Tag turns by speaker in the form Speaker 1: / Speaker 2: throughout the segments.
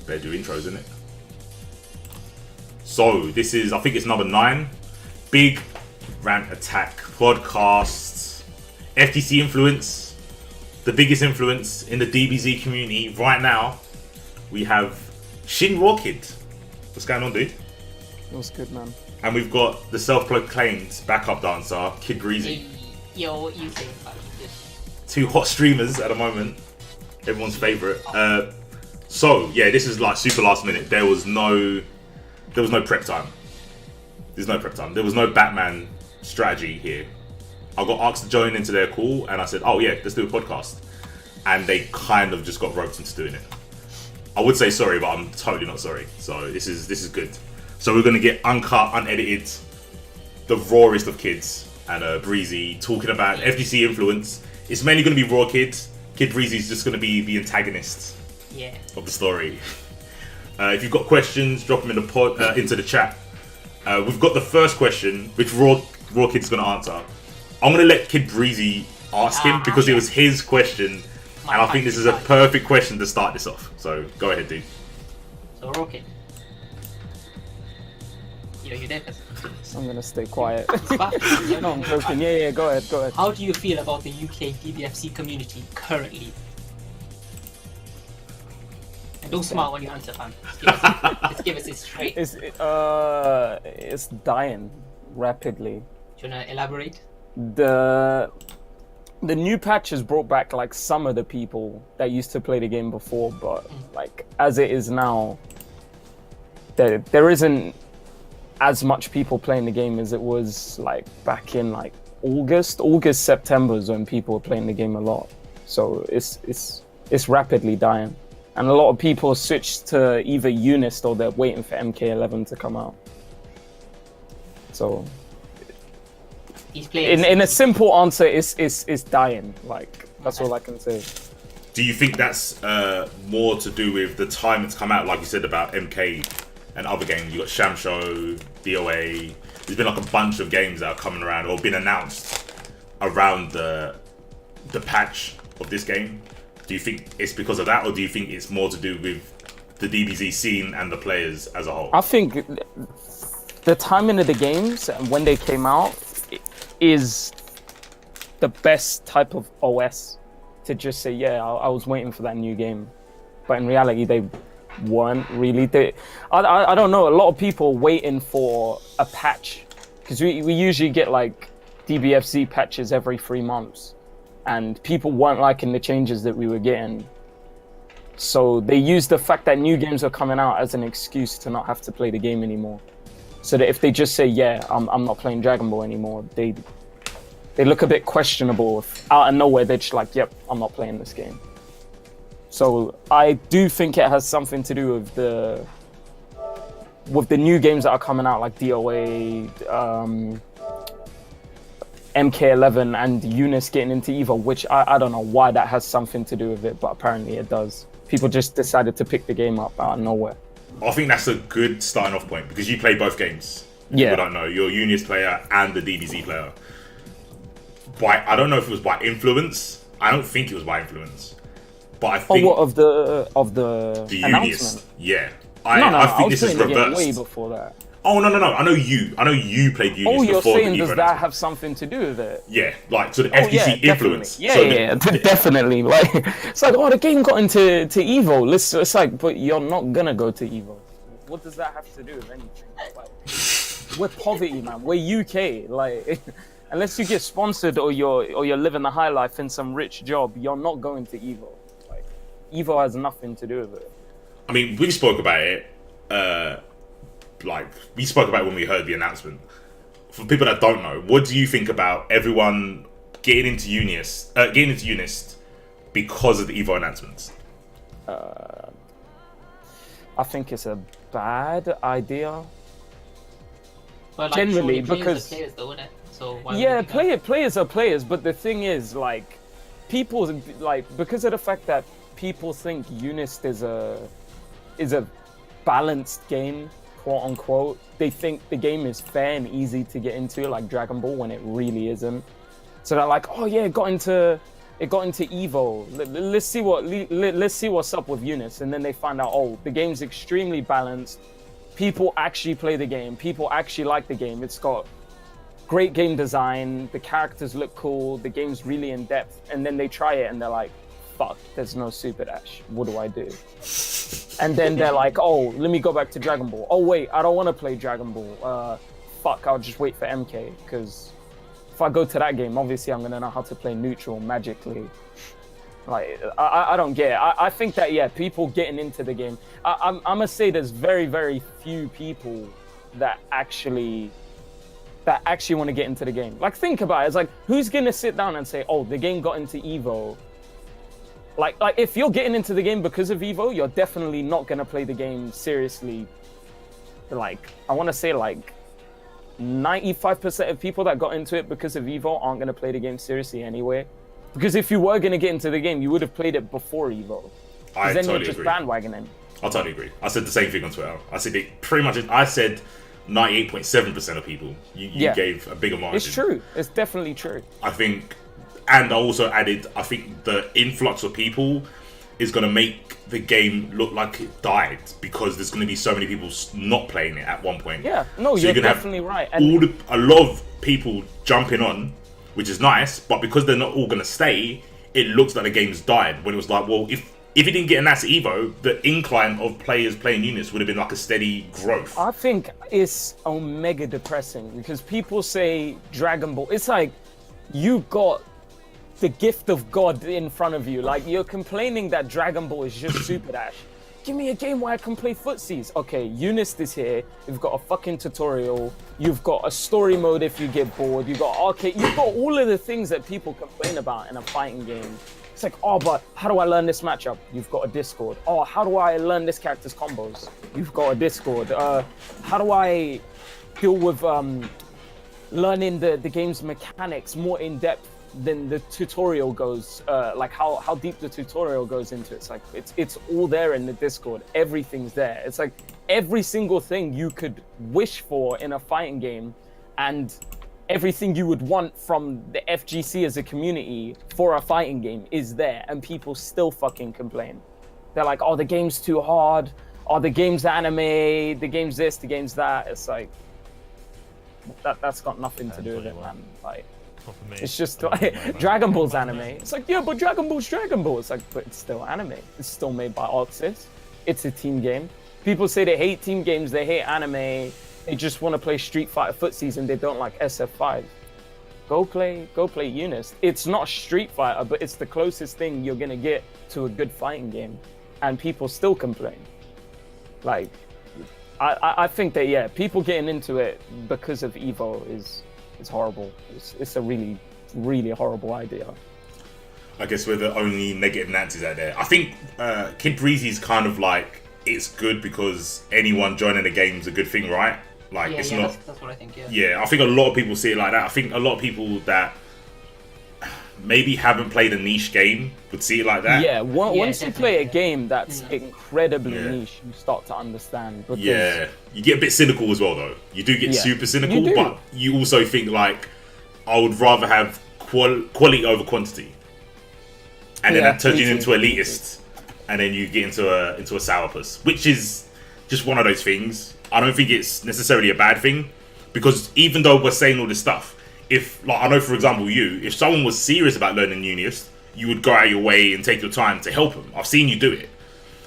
Speaker 1: Better do intros, isn't it? So this is, I think it's number 9. Big Rant Attack podcast. FGC influence, the biggest influence in the DBZ community right now. We have Shin Rawkid. What's going on, dude?
Speaker 2: What's good, man?
Speaker 1: And we've got the self-proclaimed backup dancer, KidBreeze.
Speaker 3: Hey, yo, what you saying about this?
Speaker 1: 2 hot streamers at the moment. Everyone's favourite. So yeah, this is like super last minute. There was no prep time. There's no prep time. There was no Batman strategy here. I got asked to join into their call, and I said, "Oh yeah, let's do a podcast." And they kind of just got roped into doing it. I would say sorry, but I'm totally not sorry. So this is good. So we're gonna get uncut, unedited, the rawest of kids and Breezy talking about FGC influence. It's mainly gonna be Rawkid. KidBreeze is just gonna be the antagonist of the story. If you've got questions, drop them in the pod into the chat. We've got the first question, which Rawkid's gonna answer. I'm gonna let KidBreeze ask him because it was his question, and I think this is a perfect question to start this off. So go ahead, dude.
Speaker 3: So Rawkid, you there?
Speaker 2: I'm gonna stay quiet.
Speaker 3: No,
Speaker 2: No, I'm joking. Yeah, go ahead.
Speaker 3: How do you feel about the UK DBFC community currently? And don't smile when you answer, fam. Just give us it straight.
Speaker 2: It's dying rapidly.
Speaker 3: Do you wanna elaborate?
Speaker 2: The new patch has brought back like some of the people that used to play the game before, but like as it is now, there isn't as much people playing the game as it was like back in like August, September is when people were playing the game a lot. So it's rapidly dying, and a lot of people switched to either Unist or they're waiting for MK11 to come out. So
Speaker 3: he's playing.
Speaker 2: In a simple answer, it's dying. Like that's all I can say.
Speaker 1: Do you think that's more to do with the time it's come out, like you said about MK and other games? You got Shamsho, DOA. There's been like a bunch of games that are coming around or been announced around the patch of this game. Do you think it's because of that, or do you think it's more to do with the DBZ scene and the players as a whole?
Speaker 2: I think the timing of the games and when they came out is the best type of OS to just say, yeah, I was waiting for that new game. But in reality, they weren't really. I don't know, a lot of people waiting for a patch, because we usually get like DBFZ patches every 3 months, and people weren't liking the changes that we were getting. So they used the fact that new games are coming out as an excuse to not have to play the game anymore. So that if they just say, yeah, I'm not playing Dragon Ball anymore, they look a bit questionable. If out of nowhere they're just like, yep, I'm not playing this game. So I do think it has something to do with the new games that are coming out, like DOA, MK11 and Unist getting into EVO, which I don't know why that has something to do with it, but apparently it does. People just decided to pick the game up out of nowhere.
Speaker 1: I think that's a good starting off point, because you play both games.
Speaker 2: Yeah.
Speaker 1: People don't know. You're a Unist player and the DBZ player. I don't know if it was by influence. I don't think it was by influence. But I think...
Speaker 2: Oh, what, of the announcement?
Speaker 1: Unist. Yeah.
Speaker 2: No,
Speaker 1: I think
Speaker 2: was
Speaker 1: this is
Speaker 2: playing the game
Speaker 1: reversed.
Speaker 2: way before that.
Speaker 1: Oh, no. I know you played Unist
Speaker 2: Oh, you're
Speaker 1: before
Speaker 2: saying
Speaker 1: the
Speaker 2: does
Speaker 1: EVO
Speaker 2: that
Speaker 1: announcement.
Speaker 2: have something to do with it?
Speaker 1: Yeah, like, so the FGC influence.
Speaker 2: Yeah, definitely. Like, it's like, oh, the game got into EVO. It's like, but you're not gonna go to EVO. What does that have to do with anything? Like, we're poverty, man. We're UK. Like, unless you get sponsored or you're living the high life in some rich job, you're not going to EVO. Like, EVO has nothing to do with it.
Speaker 1: I mean, we spoke about it. We spoke about it when we heard the announcement. For people that don't know, what do you think about everyone getting into Unist because of the EVO announcements?
Speaker 2: I think it's a bad idea.
Speaker 3: Well, like,
Speaker 2: Generally,
Speaker 3: surely
Speaker 2: because
Speaker 3: players though, innit? So why
Speaker 2: yeah,
Speaker 3: would they
Speaker 2: players are players, but the thing is, like, people like, because of the fact that people think Unist is a balanced game, quote unquote. They think the game is fair and easy to get into, like Dragon Ball, when it really isn't. So they're like, oh yeah, got into it got into Evo. Let's see what's up with Eunice, and then they find out, oh, the game's extremely balanced. People actually play the game. People actually like the game. It's got great game design. The characters look cool. The game's really in depth. And then they try it, and they're like, fuck, there's no Super Dash. What do I do? And then they're like, oh, let me go back to Dragon Ball. Oh wait, I don't want to play Dragon Ball. Fuck, I'll just wait for MK, because if I go to that game, obviously I'm gonna know how to play neutral magically. Like, I don't get it. I think that, yeah, people getting into the game, I'm gonna say there's very, very few people that actually want to get into the game. Like, think about it. It's like, who's gonna sit down and say, oh, the game got into Evo? Like if you're getting into the game because of Evo, you're definitely not gonna play the game seriously. Like, I want to say like 95% of people that got into it because of Evo aren't gonna play the game seriously anyway. Because if you were gonna get into the game, you would have played it before Evo.
Speaker 1: I
Speaker 2: then
Speaker 1: totally
Speaker 2: you're just
Speaker 1: agree.
Speaker 2: bandwagoning.
Speaker 1: I totally agree. I said the same thing on Twitter. I said it pretty much. I said 98.7% of people. You gave a bigger margin.
Speaker 2: It's true. It's definitely true.
Speaker 1: I think, and I also added, I think the influx of people is going to make the game look like it died, because there's going to be so many people not playing it at one point.
Speaker 2: Yeah, no,
Speaker 1: so
Speaker 2: you're
Speaker 1: gonna
Speaker 2: definitely right. And
Speaker 1: a lot of people jumping on, which is nice, but because they're not all going to stay, it looks like the game's died. When it was like, well, if it didn't get an at Evo, the incline of players playing units would have been like a steady growth.
Speaker 2: I think it's omega depressing, because people say Dragon Ball. It's like you got the gift of God in front of you. Like, you're complaining that Dragon Ball is just Super Dash. Give me a game where I can play footsies. Okay, Eunice is here. You've got a fucking tutorial. You've got a story mode if you get bored. You've got arcade. You've got all of the things that people complain about in a fighting game. It's like, oh, but how do I learn this matchup? You've got a Discord. Oh, how do I learn this character's combos? You've got a Discord. How do I deal with learning the game's mechanics more in depth than the tutorial goes? Like how deep the tutorial goes into it. It's like it's all there in the Discord. Everything's there. It's like every single thing you could wish for in a fighting game, and everything you would want from the FGC as a community for a fighting game is there, and people still fucking complain. They're like, oh, the game's too hard. Oh, the game's anime. The game's this. The game's that. It's like that's got nothing to do with it, man. Like, it's just like Dragon Ball's anime. It's like, yeah, but Dragon Ball's Dragon Ball. It's like, but it's still anime. It's still made by Oxys. It's a team game. People say they hate team games. They hate anime. They just want to play Street Fighter footsies and they don't like SF5. Go play Eunice. It's not Street Fighter, but it's the closest thing you're gonna get to a good fighting game, and people still complain. Like, I think that, yeah, people getting into it because of Evo is horrible. It's a really, really horrible idea.
Speaker 1: I guess we're the only negative Nancy's out there. I think KidBreeze is kind of like, it's good because anyone joining the game is a good thing, right? Like,
Speaker 3: Yeah,
Speaker 1: it's
Speaker 3: yeah,
Speaker 1: not.
Speaker 3: that's what I think. Yeah.
Speaker 1: Yeah, I think a lot of people see it like that. I think a lot of people that maybe haven't played a niche game would see it like that.
Speaker 2: Yeah, once you play a
Speaker 3: definitely,
Speaker 2: game that's
Speaker 3: Yeah.
Speaker 2: incredibly
Speaker 1: Yeah.
Speaker 2: niche, you start to understand. Because
Speaker 1: Yeah, you get a bit cynical as well, though. You do get
Speaker 2: Yeah.
Speaker 1: super cynical,
Speaker 2: You do.
Speaker 1: but you also think like, I would rather have quality over quantity, and then
Speaker 2: Yeah,
Speaker 1: that turns you
Speaker 2: me
Speaker 1: into
Speaker 2: too.
Speaker 1: elitist, and then you get into a sourpuss, which is just one of those things. I don't think it's necessarily a bad thing, because even though we're saying all this stuff, if, like, I know, for example, if someone was serious about learning Unius, you would go out of your way and take your time to help them. I've seen you do it.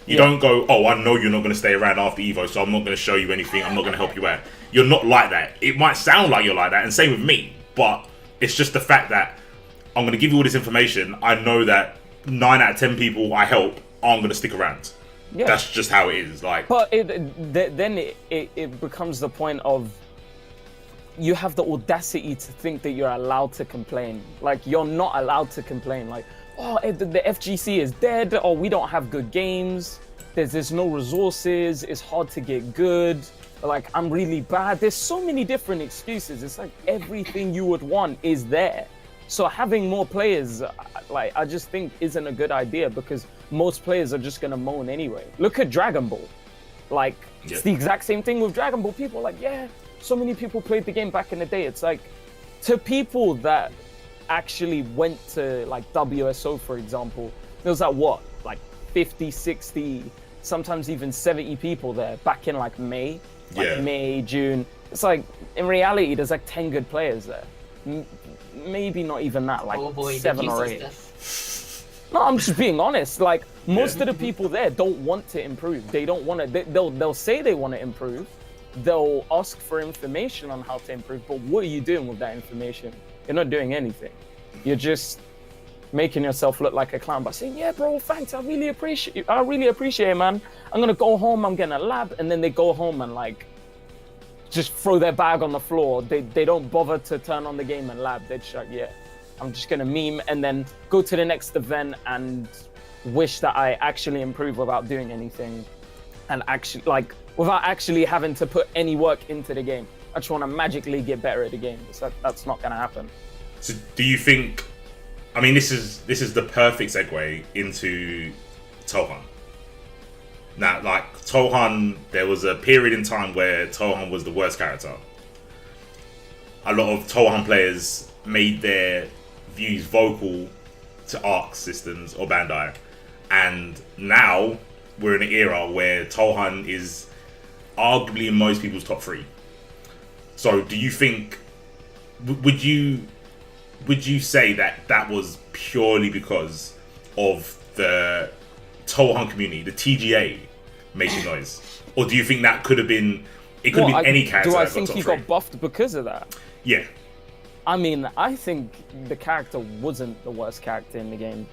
Speaker 1: You don't go, oh, I know you're not going to stay around after Evo, so I'm not going to show you anything. I'm not going to help you out. You're not like that. It might sound like you're like that, and same with me, but it's just the fact that I'm going to give you all this information. I know that 9 out of 10 people I help aren't going to stick around.
Speaker 2: Yeah.
Speaker 1: That's just how it is. Like,
Speaker 2: But then it becomes the point of, you have the audacity to think that you're allowed to complain. Like, you're not allowed to complain. Like, oh, the FGC is dead, or we don't have good games, there's no resources, it's hard to get good, like, I'm really bad. There's so many different excuses. It's like everything you would want is there. So having more players, like, I just think isn't a good idea, because most players are just gonna moan anyway. Look at Dragon Ball. Like, it's the exact same thing with Dragon Ball. People are like, yeah, so many people played the game back in the day. It's like, to people that actually went to like WSO, for example, there was like 50, 60, sometimes even 70 people there back in like May, May, June. It's like, in reality, there's like 10 good players there. Maybe not even that, like 7 or 8. No, I'm just being honest. Like, most of the people there don't want to improve. They don't want to, they'll say they want to improve. They'll ask for information on how to improve, but what are you doing with that information? You're not doing anything. You're just making yourself look like a clown by saying, yeah, bro, thanks, I really appreciate it, man. I'm gonna go home, I'm getting a lab, and then they go home and like just throw their bag on the floor. They don't bother to turn on the game and lab. They're just like, yeah, I'm just gonna meme and then go to the next event and wish that I actually improve without doing anything, and actually like without actually having to put any work into the game. I just want to magically get better at the game. So that's not gonna happen.
Speaker 1: So do you think, I mean, this is the perfect segue into Tohan. Now, like, Tohan, there was a period in time where Tohan was the worst character. A lot of Tohan players made their views vocal to Arc Systems or Bandai. And now we're in an era where Tohan is arguably in most people's top 3. So do you think, would you say that was purely because of the Tohan community, the TGA, making noise? Or do you think that could have been, it could have been any character?
Speaker 2: Do I think he got buffed because of that?
Speaker 1: Yeah.
Speaker 2: I mean, I think the character wasn't the worst character in the game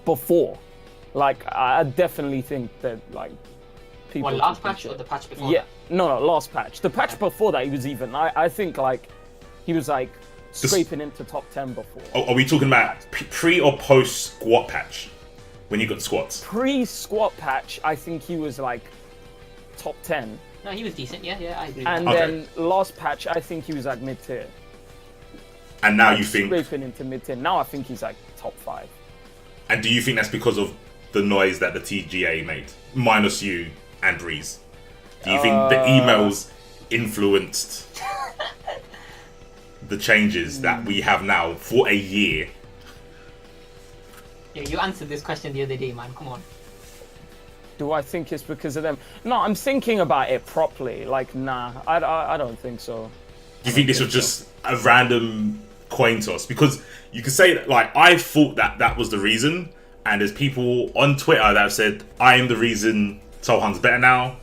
Speaker 2: before. Like, I definitely think that, like, people...
Speaker 3: Well, last patch or the patch before
Speaker 2: Yeah,
Speaker 3: that?
Speaker 2: no, last patch. The patch before that, he was even... I think, like, he was, like, scraping into top 10 before.
Speaker 1: Are we talking about pre or post squat patch? When you got squats?
Speaker 2: Pre-squat patch, I think he was, like, top 10.
Speaker 3: No, he was decent, yeah, I agree.
Speaker 2: And then last patch, I think he was, like, mid-tier.
Speaker 1: And now you think...
Speaker 2: Scraping into mid-tier. Now I think he's, like, top 5.
Speaker 1: And do you think that's because of the noise that the TGA made? Minus you and Breeze. Do you think the emails influenced the changes that we have now for a year?
Speaker 3: Yeah, you answered this question the other day, man. Come on.
Speaker 2: Do I think it's because of them? No, I'm thinking about it properly. Like, nah, I don't think so.
Speaker 1: Do you think this was just a random coin toss? Because you could say that, like, I thought that was the reason, and there's people on Twitter that have said, I am the reason Tohan's better now.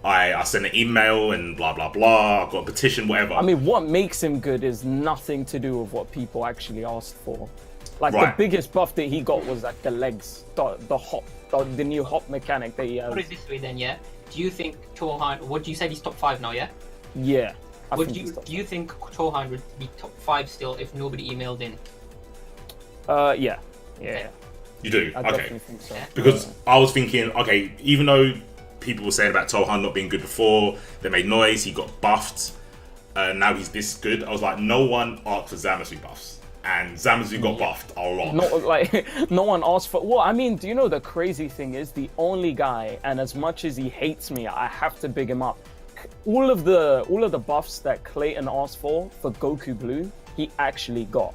Speaker 1: I sent an email and blah, blah, blah. I got a petition, whatever.
Speaker 2: I mean, what makes him good is nothing to do with what people actually asked for. Like, the biggest buff that he got was, like, the legs, the hop, the new hop mechanic that he has.
Speaker 3: What is this way then, yeah? Do you think Tohan, what you said he's top 5 now, yeah?
Speaker 2: Yeah.
Speaker 3: Do you think Tohan would be top 5 still if nobody emailed in?
Speaker 2: Yeah.
Speaker 1: You do?
Speaker 2: I definitely think so.
Speaker 1: Because I was thinking, okay, even though people were saying about Tohan not being good before, they made noise, he got buffed, now he's this good. I was like, no one asked for Zamasu buffs. And Zamasu got buffed a lot.
Speaker 2: No one asked for... Well, I mean, do you know the crazy thing is the only guy, and as much as he hates me, I have to big him up. All of the buffs that Clayton asked for Goku Blue, he actually got.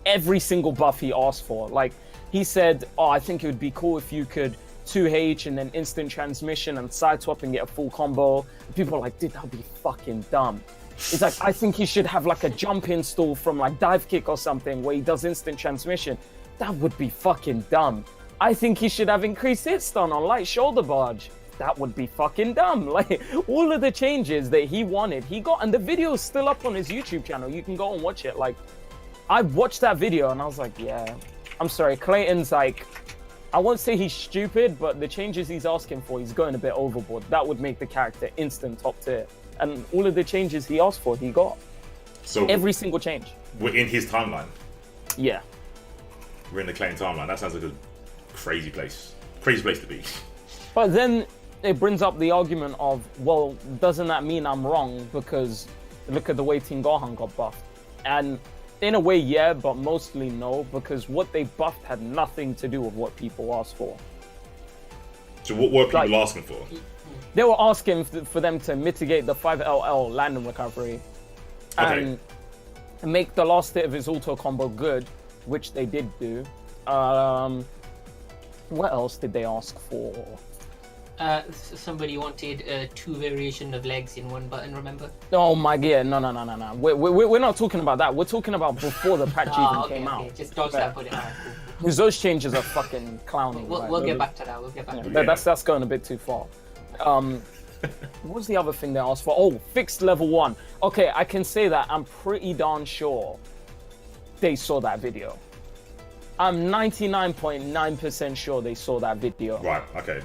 Speaker 2: Every single buff he asked for. Like, he said, oh, I think it would be cool if you could 2H and then instant transmission and side swap and get a full combo. People are like, dude, that would be fucking dumb. It's like, I think he should have like a jump install from like dive kick or something where he does instant transmission. That would be fucking dumb. I think he should have increased hit stun on light shoulder barge. That would be fucking dumb. Like, all of the changes that he wanted, he got, and the video's still up on his YouTube channel. You can go and watch it. Like, I watched that video and I was like, yeah, I'm sorry, Clayton's like, I won't say he's stupid, but the changes he's asking for, he's going a bit overboard. That would make the character instant top tier. And all of the changes he asked for, he got.
Speaker 1: So
Speaker 2: every single change.
Speaker 1: We're in his timeline.
Speaker 2: Yeah.
Speaker 1: We're in the Clayton timeline. That sounds like a crazy place. Crazy place to be.
Speaker 2: But then it brings up the argument of, well, doesn't that mean I'm wrong? Because look at the way Team Gohan got buffed. And in a way, yeah, but mostly no, because what they buffed had nothing to do with what people asked for.
Speaker 1: So what were people asking for?
Speaker 2: They were asking for them to mitigate the 5LL landing recovery. And and make the last hit of his auto combo good, which they did do. What else did they ask for?
Speaker 3: Somebody wanted 2 variation of legs in one button, remember?
Speaker 2: Oh my god, no. We're not talking about that. We're talking about before the patch even
Speaker 3: Okay,
Speaker 2: came
Speaker 3: okay.
Speaker 2: out.
Speaker 3: Just dodge that, put it out.
Speaker 2: Because those changes are fucking clowning.
Speaker 3: We'll get back to that. We'll get back to that.
Speaker 2: That's going a bit too far. What was the other thing they asked for? Oh, fixed level 1. Okay, I can say that I'm pretty darn sure they saw that video. I'm 99.9% sure they saw that video.
Speaker 1: Right, okay.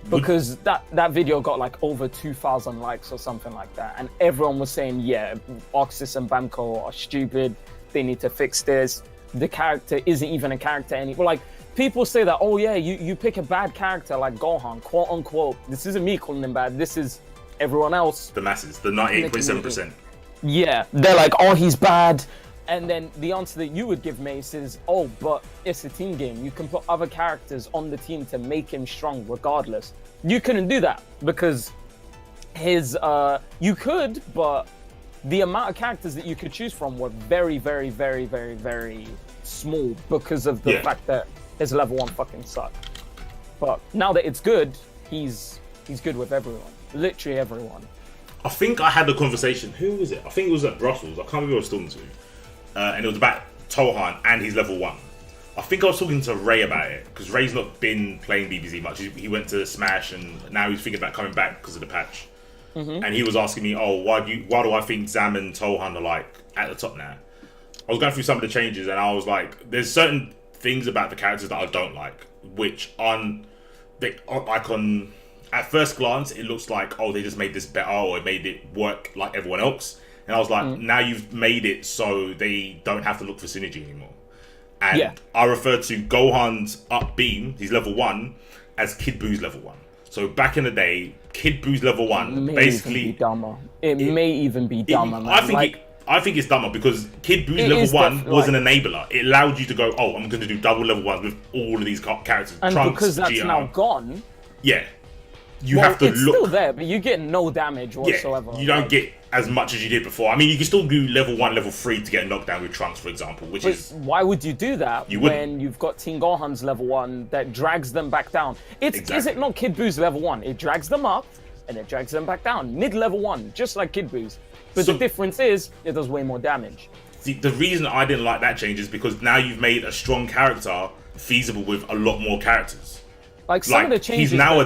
Speaker 2: Because that video got like over 2,000 likes or something like that. And everyone was saying, yeah, Oxys and Bamco are stupid. They need to fix this. The character isn't even a character anymore. Like, people say that, oh yeah, you pick a bad character like Gohan, quote unquote. This isn't me calling him bad. This is everyone else.
Speaker 1: The masses, the 98.7%.
Speaker 2: Yeah, they're like, oh, he's bad. And then the answer that you would give, Mace, is, oh, but it's a team game. You can put other characters on the team to make him strong regardless. You couldn't do that because you could, but the amount of characters that you could choose from were very, very, very, very, very small because of the fact that his level 1 fucking sucked. But now that it's good, he's good with everyone. Literally everyone.
Speaker 1: I think I had a conversation. Who was it? I think it was at Brussels. I can't remember who I was talking to. And it was about Tohan and his level 1. I think I was talking to Ray about it because Ray's not been playing DBZ much. He went to Smash and now he's thinking about coming back because of the patch. Mm-hmm. And he was asking me, "Oh, why do I think Zam and Tohan are like at the top now?" I was going through some of the changes and I was like, "There's certain things about the characters that I don't like, which at first glance it looks like, oh, they just made this better or it made it work like everyone else." And I was like, now you've made it so they don't have to look for synergy anymore. And I refer to Gohan's up beam, he's level 1, as KidBreeze level 1. So back in the day, KidBreeze level 1 basically...
Speaker 2: It may even be dumber, man.
Speaker 1: I think it's dumber because KidBreeze level 1 was an enabler. It allowed you to go, oh, I'm going to do double level 1s with all of these characters.
Speaker 2: And
Speaker 1: Trunks,
Speaker 2: because that's
Speaker 1: GR.
Speaker 2: now gone...
Speaker 1: Yeah. You have to
Speaker 2: it's
Speaker 1: look...
Speaker 2: still there, but you get no damage whatsoever.
Speaker 1: Yeah, you don't get as much as you did before. I mean, you can still do level 1, level 3 to get a knockdown with Trunks, for example, which is...
Speaker 2: Why would you do that when you've got Team Gohan's level 1 that drags them back down? Is it not KidBreeze level 1? It drags them up, and it drags them back down. Mid-level 1, just like KidBreeze. But the difference is, it does way more damage.
Speaker 1: See, the reason I didn't like that change is because now you've made a strong character feasible with a lot more characters.
Speaker 2: Like some of the changes
Speaker 1: he's now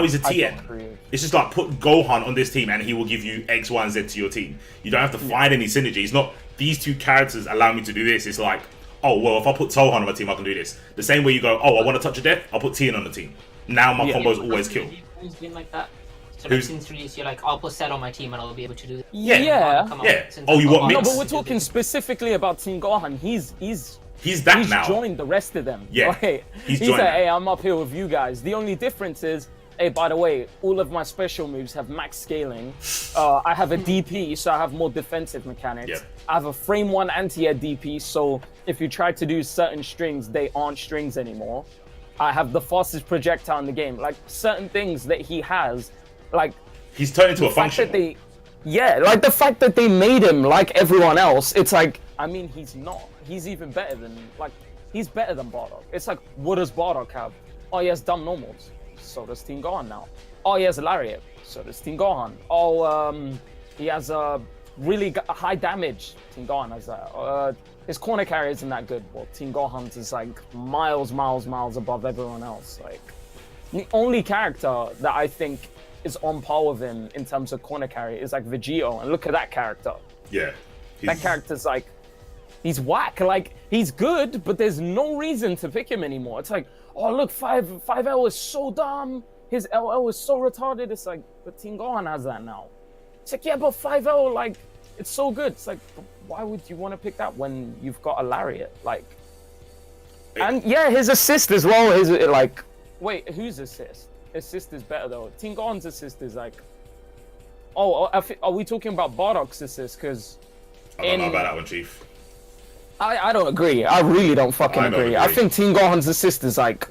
Speaker 1: he's a TN. It's just like put Gohan on this team and he will give you X, Y, and Z to your team. You don't have to find any synergy. It's not these two characters allow me to do this. It's like, oh well, if I put Tohan on my team, I can do this. The same way you go, oh, I want to touch a death, I'll put Tien on the team. Now my combos always kill.
Speaker 3: Who's been like that? So like since release, you're like, I'll put Cell on my team and I'll be able to do this.
Speaker 1: Yeah. Oh, you want mix?
Speaker 2: No, but we're talking specifically about Team Gohan. He's
Speaker 1: now.
Speaker 2: Joined the rest of them.
Speaker 1: Yeah.
Speaker 2: Right? He's like, hey, I'm up here with you guys. The only difference is, hey, by the way, all of my special moves have max scaling. I have a DP, so I have more defensive mechanics.
Speaker 1: Yep.
Speaker 2: I have a frame 1 anti-air DP, so if you try to do certain strings, they aren't strings anymore. I have the fastest projectile in the game. Like, certain things that he has, like...
Speaker 1: He's turned into a function.
Speaker 2: Like the fact that they made him like everyone else, it's like, I mean, he's not. He's even better than, he's better than Bardock. It's like, what does Bardock have? Oh, he has dumb normals. So does Team Gohan now. Oh, he has a Lariat. So does Team Gohan. Oh, he has a really high damage. Team Gohan has that. His corner carry isn't that good. Well, Team Gohan's is like miles above everyone else. Like, the only character that I think is on par with him in terms of corner carry is like Vegeta. And look at that character.
Speaker 1: Yeah.
Speaker 2: That character's like, he's whack. Like, he's good, but there's no reason to pick him anymore. It's like, oh, look, 5L is so dumb. His LL is so retarded. It's like, but Team Gohan has that now. It's like, yeah, but 5L, like, it's so good. It's like, why would you want to pick that when you've got a Lariat? Like, and yeah, his assist as well is like, wait, whose assist? Assist is better though. Team Gohan's assist is like, oh, are we talking about Bardock's assist? Because
Speaker 1: I don't know about that one, Chief.
Speaker 2: I don't agree. I really don't fucking agree. I think Team Gohan's assist is like,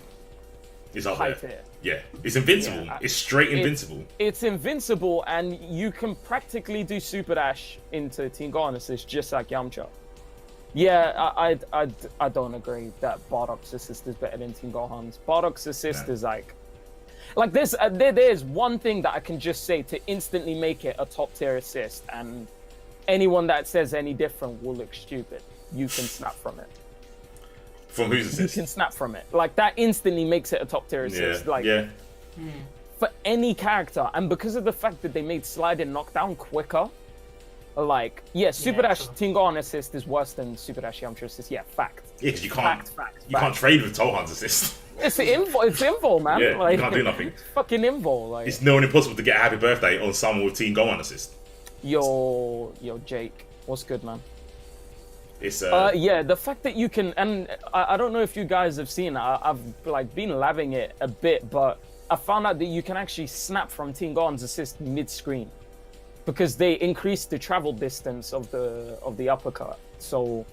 Speaker 1: he's up
Speaker 2: high
Speaker 1: there.
Speaker 2: tier.
Speaker 1: Yeah, it's invincible.
Speaker 2: Yeah,
Speaker 1: it's straight invincible.
Speaker 2: It's invincible, and you can practically do Super Dash into Team Gohan assist just like Yamcha. Yeah, I don't agree that Bardock's assist is better than Team Gohan's. Bardock's assist is like there's one thing that I can just say to instantly make it a top tier assist, and anyone that says any different will look stupid. You can snap from it.
Speaker 1: From whose assist?
Speaker 2: You can snap from it. Like, that instantly makes it a top tier assist. For any character, and because of the fact that they made slide and knockdown quicker, like, Super Dash Team Gohan assist is worse than Super Dash Yamcha assist. Yeah, fact.
Speaker 1: Yeah, because you can't trade with Tohan's assist.
Speaker 2: It's invul, man.
Speaker 1: Yeah,
Speaker 2: like,
Speaker 1: you can't do nothing.
Speaker 2: It's fucking invul. Like,
Speaker 1: it's nearly impossible to get a happy birthday on someone with Team Gohan assist.
Speaker 2: Yo, Jake, what's good, man?
Speaker 1: It's
Speaker 2: the fact that you can, and I don't know if you guys have seen, I've like been labbing it a bit, but I found out that you can actually snap from Team Gohan's assist mid-screen, because they increased the travel distance of the uppercut. So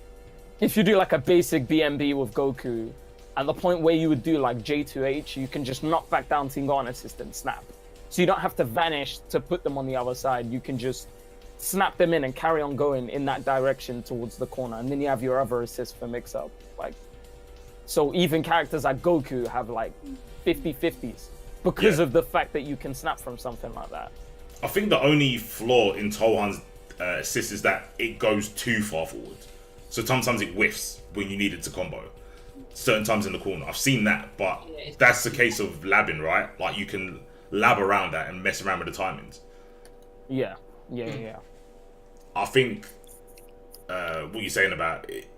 Speaker 2: if you do like a basic BMB with Goku, at the point where you would do like J2H, you can just knock back down Team Gohan assist and snap. So you don't have to vanish to put them on the other side. You can just snap them in and carry on going in that direction towards the corner, and then you have your other assist for mix-up. Like, so even characters like Goku have like 50-50s because of the fact that you can snap from something like that.
Speaker 1: I think the only flaw in Tohan's assist is that it goes too far forward. So sometimes it whiffs when you need it to combo. Certain times in the corner. I've seen that, but that's the case of labbing, right? Like, you can lab around that and mess around with the timings.
Speaker 2: Yeah.
Speaker 1: I think what you're saying about it,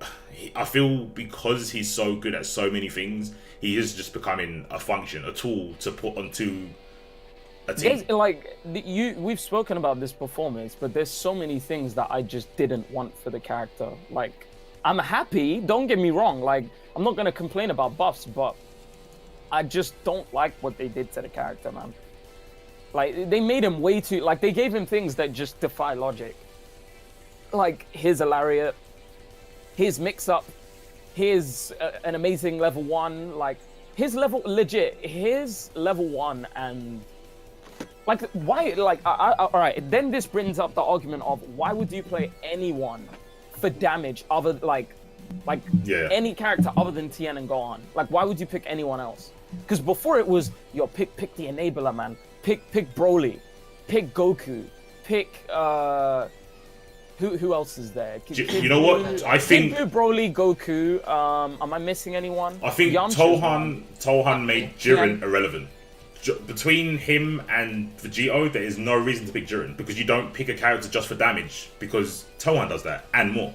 Speaker 1: I feel because he's so good at so many things, he is just becoming a function, a tool to put onto a team.
Speaker 2: We've spoken about this performance, but there's so many things that I just didn't want for the character. Like, I'm happy, don't get me wrong, like, I'm not gonna complain about buffs, but I just don't like what they did to the character, man. Like, they made him way too... Like, they gave him things that just defy logic. Like, here's a lariat, here's mix-up, here's an amazing level 1. Like, here's level... Legit, here's level 1 and... Like, why... Like, alright, then this brings up the argument of why would you play anyone for damage other... Like any character other than Tien and Gohan. Like, why would you pick anyone else? Because before it was, pick the enabler, man. Pick Broly, pick Goku, pick who else is there?
Speaker 1: You know what? I think
Speaker 2: Broly, Goku. Am I missing anyone?
Speaker 1: I think Tohan made Jiren irrelevant. Between him and Vegeta, there is no reason to pick Jiren, because you don't pick a character just for damage, because Tohan does that and more.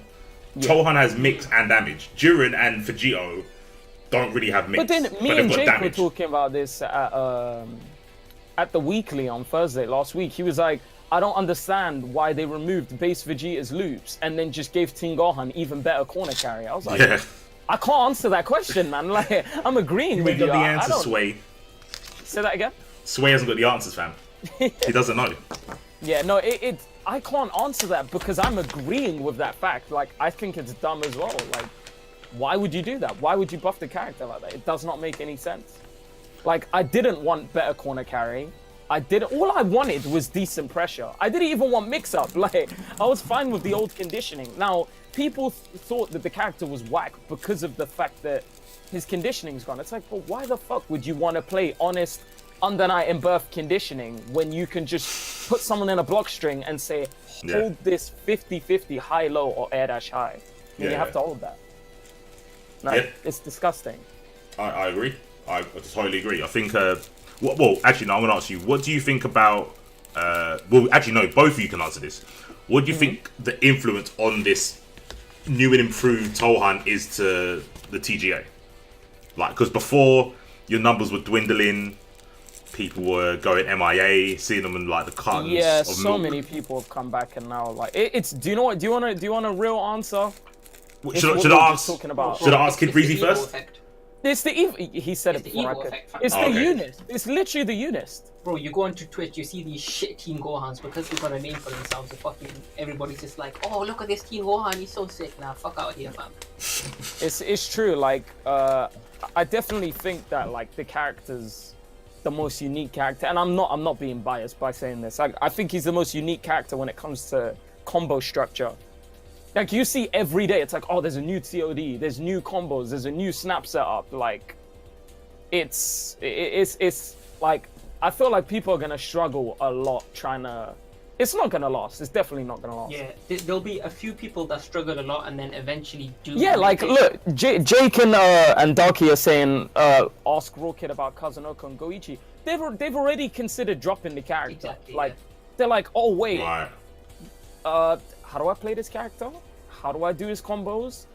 Speaker 1: Yeah. Tohan has mix and damage. Jiren and Vegeta don't really have mix.
Speaker 2: But then me and Jake were talking about this at the weekly on Thursday last week. He was like, I don't understand why they removed base Vegeta's loops and then just gave Team Gohan even better corner carry. I was like, I can't answer that question, man. Like, I'm agreeing with you.
Speaker 1: Got the answer, Sway.
Speaker 2: Say that again?
Speaker 1: Sway hasn't got the answers, fam. He doesn't know.
Speaker 2: Yeah, no, I can't answer that because I'm agreeing with that fact. Like, I think it's dumb as well. Like, why would you do that? Why would you buff the character like that? It does not make any sense. Like, I didn't want better corner carry. All I wanted was decent pressure. I didn't even want mix-up. Like, I was fine with the old conditioning. Now, people thought that the character was whack because of the fact that his conditioning's gone. It's like, but why the fuck would you want to play honest under night and birth conditioning when you can just put someone in a block string and say, hold this 50-50 high-low or air dash high? You have to hold that. No, it's disgusting.
Speaker 1: I agree. I totally agree. I think, actually, no, I'm going to ask you, what do you think about, actually, no, both of you can answer this. What do you think the influence on this new and improved Tohan is to the TGA? Like, because before, your numbers were dwindling, people were going MIA, seeing them in, like, the cartons
Speaker 2: Yeah,
Speaker 1: of
Speaker 2: so
Speaker 1: milk.
Speaker 2: many people have come back and now, like, it's, do you want a real answer?
Speaker 1: Should I ask KidBreeze first?
Speaker 2: It's the evil. He said it before I could. It's the unist. It's literally the unist.
Speaker 3: Bro, you go onto Twitch, you see these shit Teen Gohans because they've got a name for themselves. Fucking everybody's just like, oh, look at this Teen Gohan, he's so sick. Nah, fuck out here, fam.
Speaker 2: It's true. Like, I definitely think that like the the most unique character, and I'm not being biased by saying this. I think he's the most unique character when it comes to combo structure. Like, you see every day, it's like, oh, there's a new TOD, there's new combos, there's a new snap setup. Like, it's like, I feel like people are gonna struggle a lot trying to. It's not gonna last. It's definitely not gonna last.
Speaker 3: Yeah, there'll be a few people that struggle a lot and then eventually do.
Speaker 2: Yeah, like, look, Jake and Darky are saying, ask Rawkid about Kazunoko and Goichi. They've already considered dropping the character.
Speaker 3: Exactly,
Speaker 2: like,
Speaker 3: yeah.
Speaker 2: they're like, oh wait,
Speaker 1: Right.
Speaker 2: how do I play this character? How do I do his combos?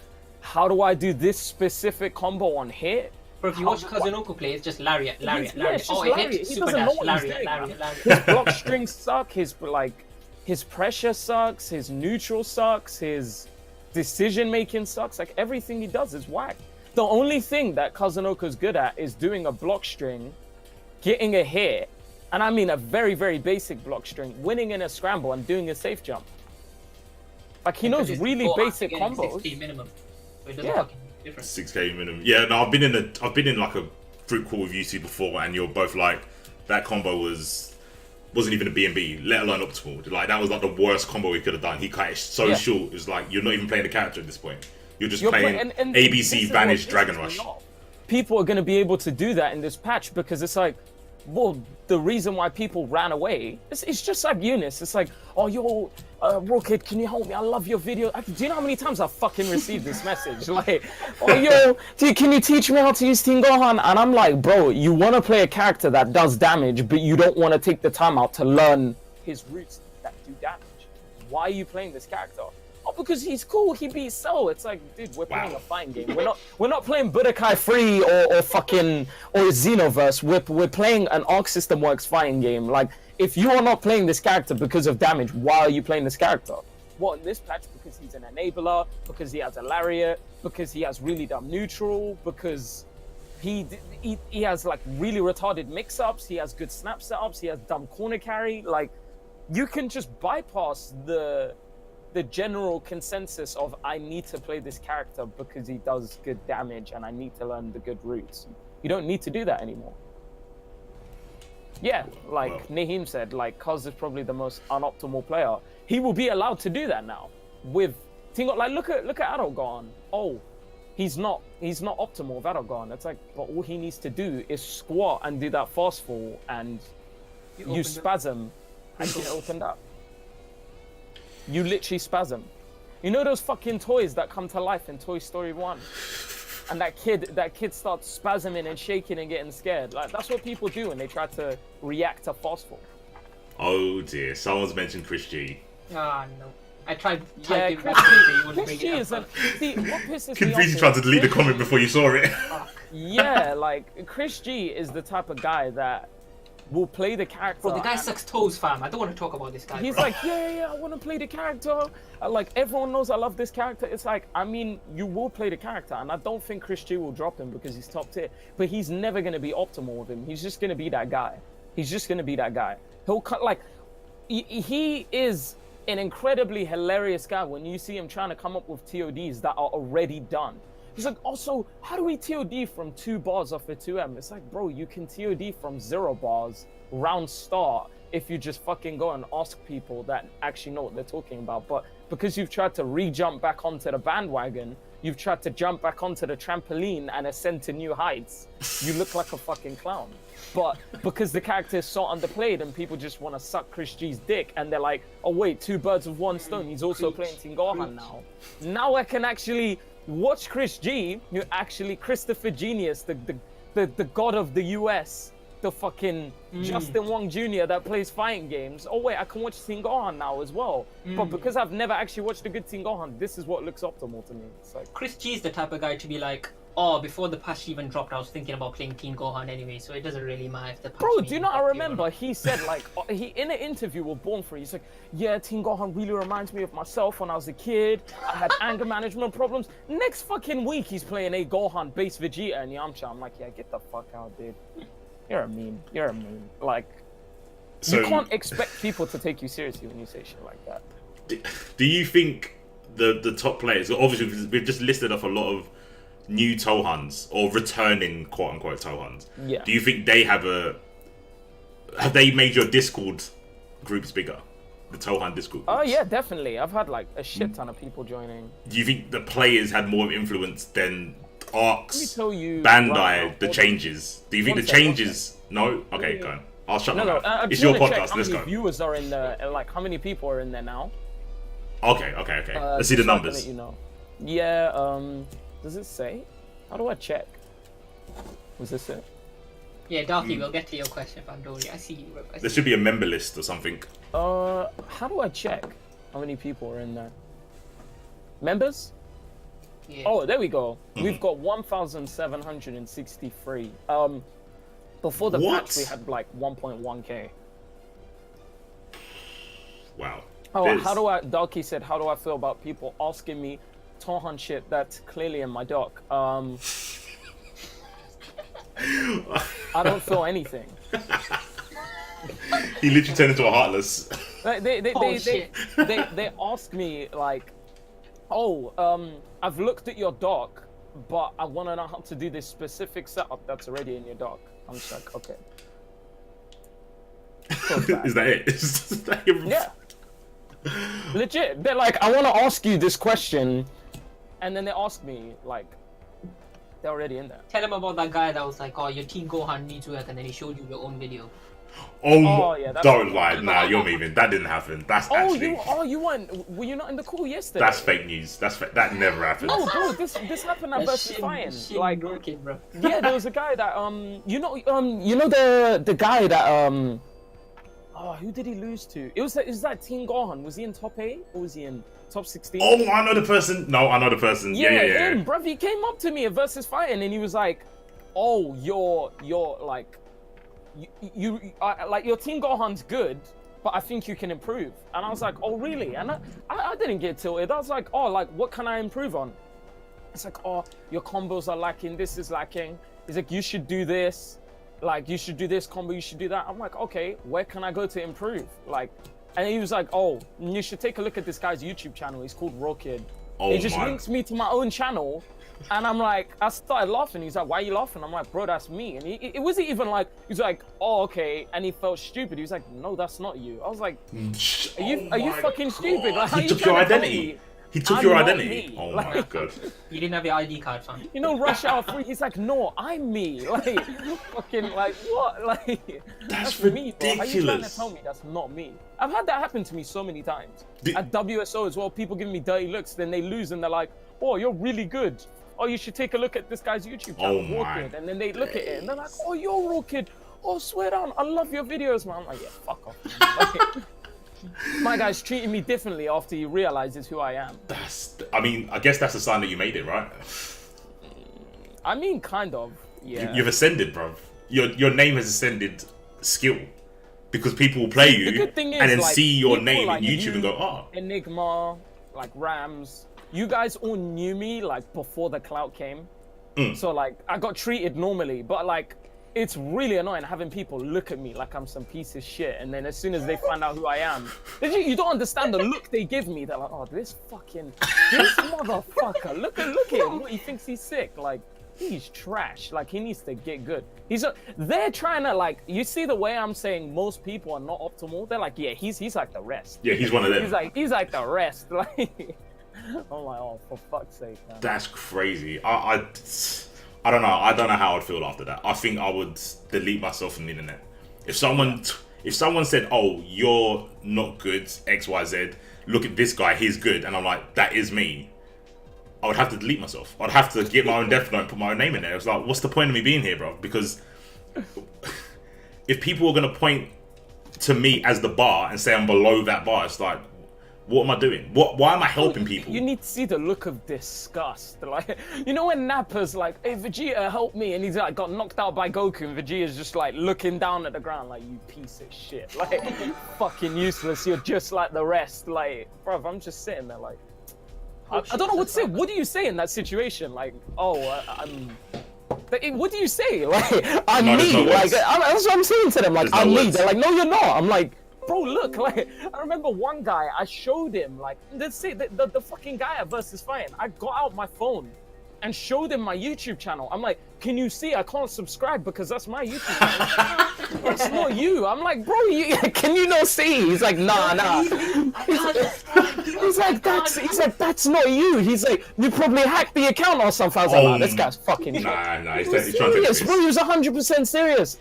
Speaker 2: How do I do this specific combo on hit?
Speaker 3: But if you watch Kazunoko play, it's just lariat.
Speaker 2: Yeah, it's just
Speaker 3: Oh, it
Speaker 2: lariat.
Speaker 3: hits,
Speaker 2: He
Speaker 3: super
Speaker 2: doesn't know
Speaker 3: dash,
Speaker 2: what he's
Speaker 3: lariat.
Speaker 2: doing, His block strings suck. His pressure sucks. His neutral sucks. His decision making sucks. Like, everything he does is whack. The only thing that Kazunoko's good at is doing a block string, getting a hit, and I mean a very, very basic block string, winning in a scramble and doing a safe jump. Like, he knows really basic combos.
Speaker 3: 6K minimum. So it doesn't
Speaker 2: Yeah.
Speaker 3: fucking make a difference.
Speaker 1: 6K minimum. Yeah, no, I've been in like a group call with you two before, and you're both like, that combo wasn't even a B&B, let alone optimal. Like, that was like the worst combo he could have done. He cut it so short. It was like, you're not even playing the character at this point. You're just playing
Speaker 2: and
Speaker 1: ABC Vanish
Speaker 2: this
Speaker 1: Dragon
Speaker 2: is
Speaker 1: Rush.
Speaker 2: People are going to be able to do that in this patch because it's like, well, the reason why people ran away, it's just like Eunice. It's like, oh, yo, Rawkid, can you help me? I love your video. Do you know how many times I've fucking received this message? Like, oh, yo, can you teach me how to use Team Gohan? And I'm like, bro, you want to play a character that does damage, but you don't want to take the time out to learn his roots that do damage. Why are you playing this character? Oh, because he's cool. He beats Cell. It's like, dude, we're playing a fighting game. We're not playing Budokai 3 or fucking or Xenoverse. We're playing an Arc System Works fighting game. Like, if you are not playing this character because of damage, why are you playing this character? Well, in this patch, because he's an enabler, because he has a lariat, because he has really dumb neutral, because he has like really retarded mix-ups. He has good snap setups. He has dumb corner carry. Like, you can just bypass the general consensus of, I need to play this character because he does good damage and I need to learn the good routes. You don't need to do that anymore. Yeah, like Naheem said, like, Kaz is probably the most unoptimal player. He will be allowed to do that now with Tingo. Like, look at Adolgon. Oh, he's not optimal with Adolgon. It's like, but all he needs to do is squat and do that fast fall and you spasm and get opened up. You literally spasm. You know those fucking toys that come to life in Toy Story 1? And that kid starts spasming and shaking and getting scared. Like, that's what people do when they try to react to fast fall.
Speaker 1: Oh dear, someone's mentioned Chris G.
Speaker 3: Ah, no. I tried
Speaker 2: Yeah,
Speaker 3: typing
Speaker 2: Chris G is see, what pisses me off
Speaker 1: KidBreeze tried to delete the comment before you saw it.
Speaker 2: Yeah, like, Chris G is the type of guy that will play the character.
Speaker 3: Bro, the guy sucks toes, fam. I don't want to talk about this guy.
Speaker 2: He's
Speaker 3: bro.
Speaker 2: like, yeah, I want to play the character. Like, everyone knows I love this character. It's like, I mean, you will play the character, and I don't think Chris G will drop him because he's top tier. But he's never going to be optimal with him. He's just going to be that guy. He's just going to be that guy. He'll cut, like, he is an incredibly hilarious guy when you see him trying to come up with TODs that are already done. He's like, also, how do we TOD from 2 bars off a 2M? It's like, bro, you can TOD from 0 bars, round start, if you just fucking go and ask people that actually know what they're talking about. But because you've tried to re-jump back onto the bandwagon, you've tried to jump back onto the trampoline and ascend to new heights, you look like a fucking clown. But because the character is so underplayed and people just want to suck Chris G's dick, and they're like, oh wait, 2 birds with 1 stone, he's also playing Team Gohan now. Now I can actually watch Chris G, who actually Christopher Genius, the god of the US, the fucking Justin Wong Jr. that plays fighting games. Oh wait, I can watch Team Gohan now as well. But because I've never actually watched a good Team Gohan, this is what looks optimal to me. It's like,
Speaker 3: Chris G is the type of guy to be like, oh, before the patch even dropped, I was thinking about playing Team Gohan anyway, so it doesn't really matter if the patch.
Speaker 2: bro, do you not remember? He said, like, he in an interview with Born Free, he's like, yeah, Team Gohan really reminds me of myself when I was a kid. I had anger management problems. Next fucking week, he's playing a Gohan based Vegeta and Yamcha. I'm like, yeah, get the fuck out, dude. You're a meme. You're a meme. Like,
Speaker 1: So,
Speaker 2: you can't expect people to take you seriously when you say shit like that.
Speaker 1: do you think the top players, obviously we've just listed off a lot of new Tohans or returning quote unquote Tohans.
Speaker 2: Yeah.
Speaker 1: Do you think they have a have they made your Discord groups bigger? The Tohan Discord groups?
Speaker 2: Oh yeah, definitely. I've had like a shit ton of people joining.
Speaker 1: Do you think the players had more influence than Arcs,
Speaker 2: Let me tell you
Speaker 1: Bandai,
Speaker 2: right now,
Speaker 1: the changes? Do you think
Speaker 2: One
Speaker 1: the
Speaker 2: sec, one
Speaker 1: changes? No? Okay, go on. I'll shut my
Speaker 2: No,
Speaker 1: mouth.
Speaker 2: I
Speaker 1: It's
Speaker 2: just
Speaker 1: your
Speaker 2: wanna check
Speaker 1: podcast,
Speaker 2: how
Speaker 1: let's
Speaker 2: many
Speaker 1: go.
Speaker 2: viewers are in there, and like how many people are in there now.
Speaker 1: Okay. Let's see the
Speaker 2: Just so I can
Speaker 1: numbers.
Speaker 2: let you know. Yeah, does it say? How do I check? Was this it?
Speaker 3: Yeah, Darky, we'll get to your question, fam. Don't worry. I see you. I see
Speaker 1: There should be a member list or something.
Speaker 2: How do I check how many people are in there? Members?
Speaker 3: Yeah.
Speaker 2: Oh, there we go. We've got 1,763. Before the
Speaker 1: What?
Speaker 2: patch, we had like 1.1k.
Speaker 1: Wow.
Speaker 2: Oh,
Speaker 1: There's-
Speaker 2: Darky said, how do I feel about people asking me Tohan shit that's clearly in my doc? I don't feel anything.
Speaker 1: He literally turned into a heartless.
Speaker 2: They ask me like, oh, I've looked at your doc, but I want to know how to do this specific setup that's already in your doc. I'm just like, okay.
Speaker 1: Is that it? Is that your...
Speaker 2: Yeah. Legit. They're like, I want to ask you this question, and then they ask me like, they're already in there.
Speaker 3: Tell him about that guy that was like, oh, your Team Gohan needs work, and then he showed you your own video.
Speaker 1: Oh,
Speaker 2: yeah, that's
Speaker 1: don't lie. Nah, you're moving. That didn't happen. That's actually...
Speaker 2: you weren't? Were you not in the call yesterday?
Speaker 1: That's fake news. That never happened.
Speaker 2: No, bro, this happened at versus Saiyan. Like,
Speaker 3: Rawkid, bro.
Speaker 2: yeah, there was a guy that you know the guy that oh, who did he lose to? It was that Team Gohan. Was he in top 8 or was he in top 16?
Speaker 1: Oh, I know the person. No, I know the person. Yeah.
Speaker 2: Him, bruv, he came up to me at versus Fighting and he was like, "Oh, you're like, you like your Team Gohan's good, but I think you can improve." And I was like, "Oh, really?" And I didn't get tilted. I was like, "Oh, like what can I improve on?" It's like, "Oh, your combos are lacking. This is lacking." He's like, "You should do this. Like, you should do this combo. You should do that." I'm like, "Okay, where can I go to improve?" Like, and he was like, "Oh, you should take a look at this guy's YouTube channel. He's called Rawkid."
Speaker 1: Oh,
Speaker 2: He just links me to my own channel. And I'm like, I started laughing. He's like, "Why are you laughing?" I'm like, "Bro, that's me." And it wasn't even like, he's like, "Oh, okay." And he felt stupid. He was like, "No, that's not you." I was like, "Are you fucking stupid? Like, how
Speaker 1: He
Speaker 2: you
Speaker 1: took your
Speaker 2: trying to tell
Speaker 1: identity.
Speaker 2: me
Speaker 1: He took
Speaker 2: I'm
Speaker 1: your
Speaker 2: not
Speaker 1: identity.
Speaker 2: me?
Speaker 1: Oh
Speaker 2: Like,
Speaker 1: my god.
Speaker 3: You didn't have your ID card, fam.
Speaker 2: You know, Rush Hour 3, he's like, "No, I'm me." Like, fucking, like, what? Like,
Speaker 1: That's
Speaker 2: me, bro. How you trying to
Speaker 1: ridiculous.
Speaker 2: tell me that's not me? I've had that happen to me so many times.
Speaker 1: Did-
Speaker 2: At WSO as well, people give me dirty looks, then they lose and they're like, "Oh, you're really good. Oh, you should take a look at this guy's YouTube channel,
Speaker 1: Oh my
Speaker 2: Rawkid." And then they look at it and they're like, "Oh, you're Rawkid. Oh, swear down, I love your videos, man." I'm like, "Yeah, fuck off." Like, my guy's treating me differently after he realizes who I am.
Speaker 1: I mean, I guess that's a sign that you made it, right?
Speaker 2: I mean, kind of, yeah.
Speaker 1: You've ascended, bro. Your name has ascended skill. Because people will play
Speaker 2: The
Speaker 1: you
Speaker 2: good thing is,
Speaker 1: and then
Speaker 2: like,
Speaker 1: see your
Speaker 2: people
Speaker 1: name
Speaker 2: like
Speaker 1: in YouTube
Speaker 2: you,
Speaker 1: and go, "Oh,
Speaker 2: Enigma, like Rams, you guys all knew me like before the clout came. So like I got treated normally, but like it's really annoying having people look at me like I'm some piece of shit, and then as soon as they find out who I am, you don't understand the look they give me. They're like, "Oh, this motherfucker, look at him. He thinks he's sick. Like, he's trash. Like, he needs to get good." They're trying to, like, you see the way I'm saying most people are not optimal. They're like, "Yeah, he's like the rest."
Speaker 1: yeah, he's one of them."
Speaker 2: He's like the rest. Like, I'm like, "Oh, for fuck's sake, man."
Speaker 1: That's crazy. I don't know. I don't know how I'd feel after that. I think I would delete myself from the internet. If someone said, "Oh, you're not good, XYZ, look at this guy, he's good," and I'm like, "That is me," I would have to delete myself. I'd have to get my own death note and put my own name in there. It's like, what's the point of me being here, bro? Because if people are gonna point to me as the bar and say I'm below that bar, it's like, what am I doing? Why am I helping people?
Speaker 2: You need to see the look of disgust. Like, you know when Nappa's like, "Hey, Vegeta, help me," and he's like got knocked out by Goku, and Vegeta's just like looking down at the ground like, "You piece of shit. Like, fucking useless. You're just like the rest." Like, bruv, I'm just sitting there like, I don't know what to say. What do you say in that situation? Like, "Oh, I'm..." What do you say? Like, "I'm
Speaker 1: No, there's
Speaker 2: me."
Speaker 1: no
Speaker 2: Like,
Speaker 1: words.
Speaker 2: that's what I'm saying to them. Like,
Speaker 1: There's no
Speaker 2: "I'm me."
Speaker 1: words.
Speaker 2: They're like, "No, you're not." I'm like, "Bro, look." Like, I remember one guy, I showed him, like, let's say the fucking guy at versus Fine. I got out my phone and showed him my YouTube channel. I'm like, can you see? I can't subscribe because that's my YouTube channel. That's not you. I'm like, bro, can you not see? He's like, nah. He's like, that's not you. He's like, you probably hacked the account or something. I was like, nah, this guy's fucking.
Speaker 1: Nah, he's
Speaker 2: serious,
Speaker 1: trying to take
Speaker 2: bro. He was 100% serious.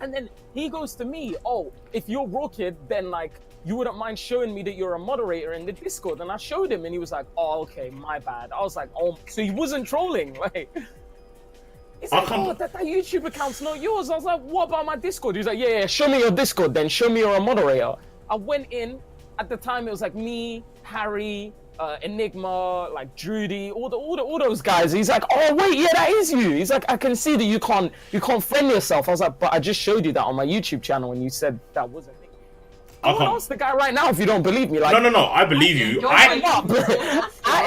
Speaker 2: And then he goes to me, oh, if you're Rawkid, then like, you wouldn't mind showing me that you're a moderator in the Discord. And I showed him and he was like, oh, okay, my bad. I was like, oh, so he wasn't trolling. Like, he's like, oh, that YouTube account's not yours. I was like, what about my Discord? He was like, yeah, show me your Discord then. Show me you're a moderator. I went in. At the time, it was like me, Harry, Enigma, like Drudy, all those guys. He's like, oh wait, yeah, that is you. He's like, I can see that you can't friend yourself. I was like, but I just showed you that on my YouTube channel, and you said that wasn't me. I want to ask the guy right now if you don't believe me. Like,
Speaker 1: no, I believe you.
Speaker 2: I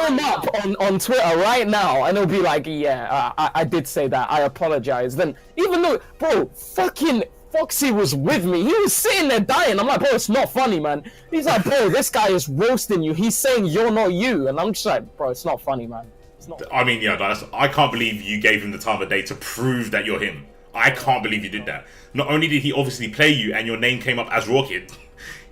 Speaker 2: am up on Twitter right now, and it'll be like, yeah, I did say that. I apologize. Then even though, bro, fucking Foxy was with me. He was sitting there dying. I'm like, bro, it's not funny, man. He's like, bro, this guy is roasting you. He's saying you're not you. And I'm just like, bro, it's not funny, man. It's not funny.
Speaker 1: I mean, yeah, I can't believe you gave him the time of day to prove that you're him. I can't believe you did that. Not only did he obviously play you and your name came up as Rawkid,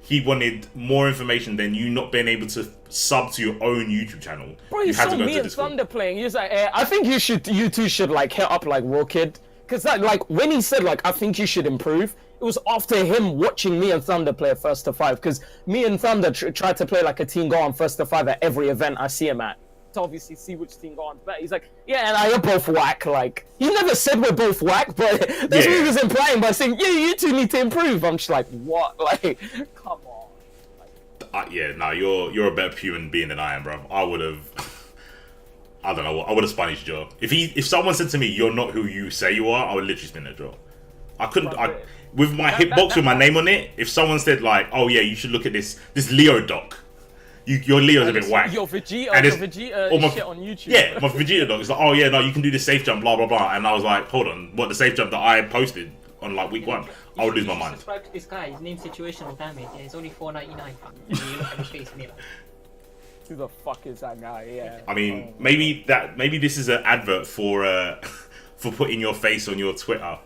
Speaker 1: he wanted more information than you not being able to sub to your own YouTube channel.
Speaker 2: Bro, you saw me and Thunder playing. He was like, I think you two should like hit up like Rawkid. Because like when he said like I think you should improve, it was after him watching me and Thunder play first to five. Because me and Thunder tried to play like a team go on first to five at every event I see him at. To obviously see which team go on better. He's like, yeah, and I are both whack. Like he never said we're both whack, but that's what he was implying by saying, yeah, you two need to improve. I'm just like, what? Like, come on. Like,
Speaker 1: yeah, no, you're a better human being than I am, bro. I would have. I don't know. I would have spun his jaw. If someone said to me, "You're not who you say you are," I would literally spin their jaw. I couldn't. With my hitbox with my name on it. If someone said like, "Oh yeah, you should look at this Leo doc," your Leo's a bit whack.
Speaker 2: Your Vegeta shit on YouTube.
Speaker 1: Yeah, my Vegeta doc. It's like, "Oh yeah, no, you can do this safe jump, blah blah blah," and I was like, "Hold on, what the safe jump that I posted on like week 1?" I would lose my mind.
Speaker 3: Subscribe to this guy. His name's Situational Damage. Yeah, it's only $4.99. You look at his face, and you're like,
Speaker 2: who the fuck is that guy? Yeah.
Speaker 1: I mean, maybe this is an advert for putting your face on your Twitter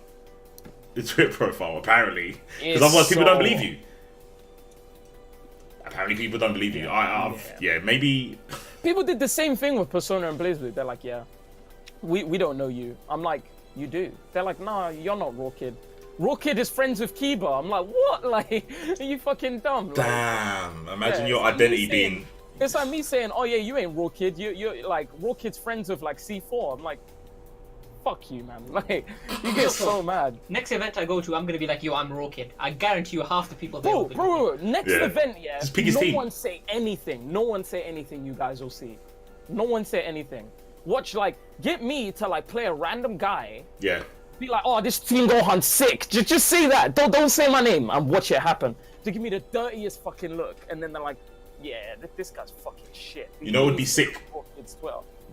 Speaker 1: profile. Apparently, because otherwise people don't believe you. Apparently, people don't believe you. Yeah, maybe.
Speaker 2: People did the same thing with Persona and BlazBlue. They're like, yeah, we don't know you. I'm like, you do. They're like, no, you're not Rawkid. Rawkid is friends with Kiba. I'm like, what? Like, are you fucking dumb? Like,
Speaker 1: damn. Imagine your identity being.
Speaker 2: It's like me saying, oh yeah, you ain't Rawkid. You're like, Rawkid's friends with like C4. I'm like, fuck you, man. Like, you get so mad.
Speaker 3: Next event I go to, I'm gonna be like, yo, I'm Rawkid. I guarantee you half the people there will
Speaker 2: bro, next event,
Speaker 1: no
Speaker 2: one say anything. No one say anything you guys will see. No one say anything. Watch, like, get me to like play a random guy.
Speaker 1: Yeah.
Speaker 2: Be like, oh, this team Gohan's sick. Just say that. Don't say my name and watch it happen. To give me the dirtiest fucking look. And then they're like, yeah, this guy's fucking shit.
Speaker 1: You know what would be sick?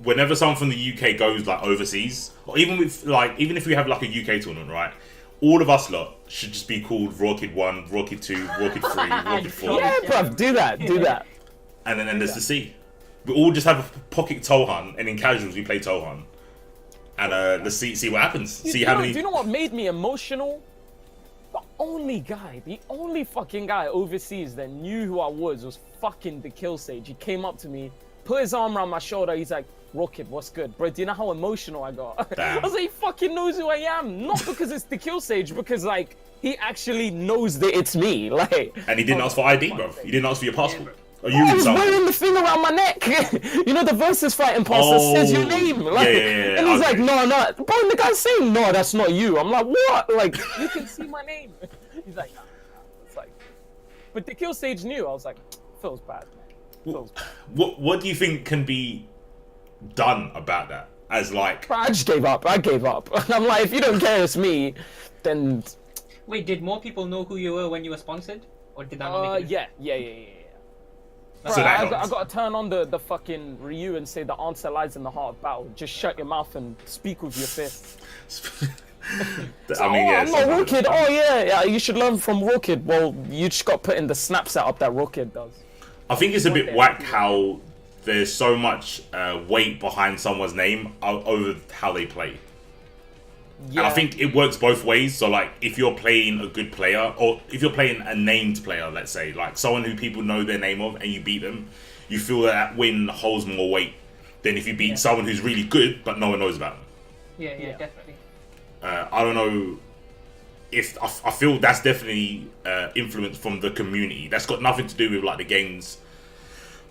Speaker 1: Whenever someone from the UK goes like overseas, or even if we have like a UK tournament, right? All of us lot should just be called Rawkid 1, Rawkid 2, Rawkid 3, Rawkid 4.
Speaker 2: Yeah, bruv, do that.
Speaker 1: And then there's the C. We all just have a pocket Tohan, and in casuals we play Tohan. And let's see what happens. Do you
Speaker 2: know what made me emotional? The only fucking guy overseas that knew who I was fucking the Kill Sage. He came up to me, put his arm around my shoulder. He's like, Rawkid, what's good? Bro, do you know how emotional I got?
Speaker 1: Damn.
Speaker 2: I was like, he fucking knows who I am. Not because it's the Kill Sage, because like, he actually knows that it's me. Like,
Speaker 1: and he didn't ask for ID, bro. He didn't ask for your passport.
Speaker 2: I was wearing the thing around my neck. You know the versus fighting pass that says your name. Like, and he's like, no. Bro, the guy's saying, no, that's not you. I'm like, what? Like, you can see my name. He's like, nah. It's like, but the Kill Sage knew. I was like, feels bad, man.
Speaker 1: What do you think can be done about that? As like,
Speaker 2: I just gave up. I'm like, if you don't care it's me, then.
Speaker 3: Wait, did more people know who you were when you were sponsored, or did that not make it?
Speaker 2: Yeah. Bro,
Speaker 1: So
Speaker 2: I got to turn on the fucking Ryu and say the answer lies in the heart of battle. Just shut your mouth and speak with your fists. I'm not Rawkid. Oh yeah, you should learn from Rawkid. Well, you just got put in the snap setup that Rawkid does.
Speaker 1: I think it's a bit whack how there's so much weight behind someone's name over how they play.
Speaker 2: Yeah.
Speaker 1: And I think it works both ways. So, like, if you're playing a good player, or if you're playing a named player, let's say, like someone who people know their name of, and you beat them, you feel that win holds more weight than if you beat someone who's really good, but no one knows about them.
Speaker 3: Yeah, definitely.
Speaker 1: I don't know if... I feel that's definitely influenced from the community. That's got nothing to do with, like, the games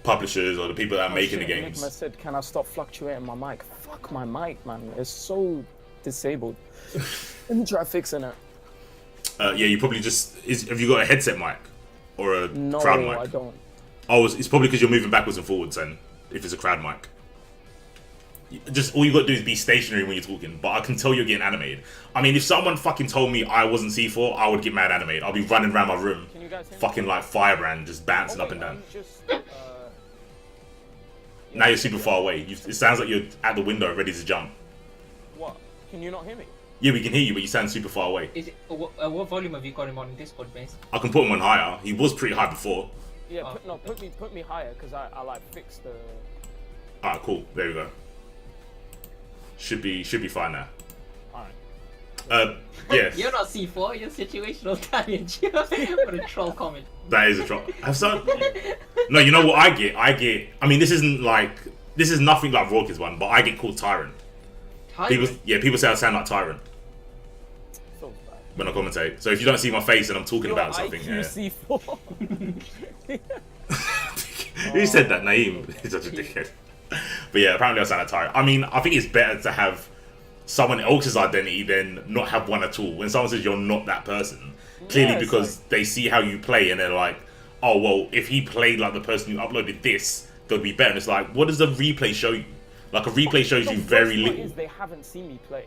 Speaker 1: publishers or the people that are making the games.
Speaker 2: I said, can I stop fluctuating my mic? Fuck my mic, man. It's so... disabled. Let me try fixing it.
Speaker 1: Yeah, you probably just... have you got a headset mic? Or a crowd mic?
Speaker 2: No, I don't.
Speaker 1: Oh, it's probably because you're moving backwards and forwards then, if it's a crowd mic. Just all you got to do is be stationary when you're talking, but I can tell you're getting animated. I mean, if someone fucking told me I wasn't C4, I would get mad animated. I'll be running around my room, fucking like firebrand, just bouncing up and down. Now you're super far away. It sounds like you're at the window ready to jump.
Speaker 2: What? Can you not hear me?
Speaker 1: Yeah, we can hear you, but you sound super far away.
Speaker 3: Is it, what volume have you got him on Discord, base?
Speaker 1: I can put him on higher. He was pretty high before.
Speaker 2: Yeah, put me higher, because I like fixed the...
Speaker 1: Alright, cool. There we go. Should be fine now.
Speaker 2: Alright.
Speaker 1: Yeah.
Speaker 3: You're not C4, you're situational damage. What a troll comment.
Speaker 1: That is a troll. No, you know what I get? I mean, this is nothing like Rawkid's one, but I get called Tyrant. People say I sound like Tyrant
Speaker 2: So bad.
Speaker 1: when I commentate. So if you don't see my face and I'm talking about something,
Speaker 2: C4.
Speaker 1: Who said that? Naeem. He's such a dickhead. But yeah, apparently I sound like Tyrant. I mean, I think it's better to have someone else's identity than not have one at all. When someone says you're not that person, clearly because they see how you play and they're like, oh, well, if he played like the person who uploaded this, they'll be better. And it's like, what does the replay show you? Like, a replay shows you very little.
Speaker 2: Is they haven't seen me play.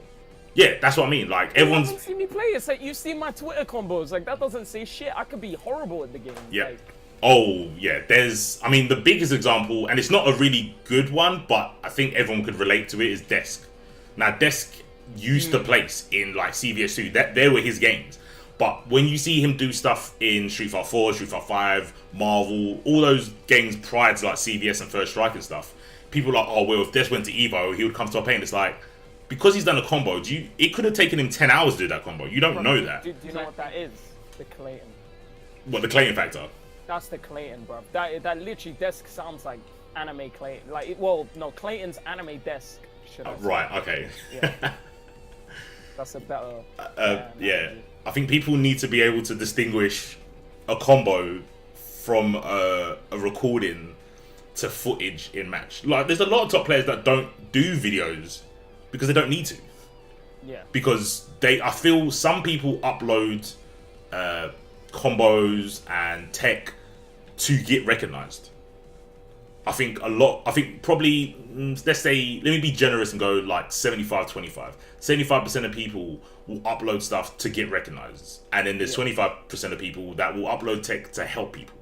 Speaker 1: Yeah, that's what I mean. Like, everyone's...
Speaker 2: They haven't seen me play. It's like, you see my Twitter combos. Like, that doesn't say shit. I could be horrible at the game.
Speaker 1: Yeah.
Speaker 2: Like...
Speaker 1: Oh, yeah. I mean, the biggest example, and it's not a really good one, but I think everyone could relate to it, is Desk. Now, Desk used to place in, like, CVS2. They were his games. But when you see him do stuff in Street Fighter 4, Street Fighter 5, Marvel, all those games prior to, like, CVS and First Strike and stuff, people are like, oh, well, if Desk went to Evo, he would come to our paint. It's like, because he's done a combo, it could have taken him 10 hours to do that combo. You don't know that.
Speaker 2: Do you know what that is? The Clayton.
Speaker 1: What, the Clayton factor?
Speaker 2: That's the Clayton, bro. That literally Desk sounds like anime Clayton. Like, no, Clayton's anime Desk.
Speaker 1: Right, okay.
Speaker 2: Yeah. That's a better...
Speaker 1: yeah. I think people need to be able to distinguish a combo from a recording to footage in match. Like, there's a lot of top players that don't do videos because they don't need to.
Speaker 2: Yeah.
Speaker 1: Because I feel some people upload combos and tech to get recognized. I think probably, let's say, let me be generous and go like 75-25. 75% of people will upload stuff to get recognized. And then there's 25% of people that will upload tech to help people.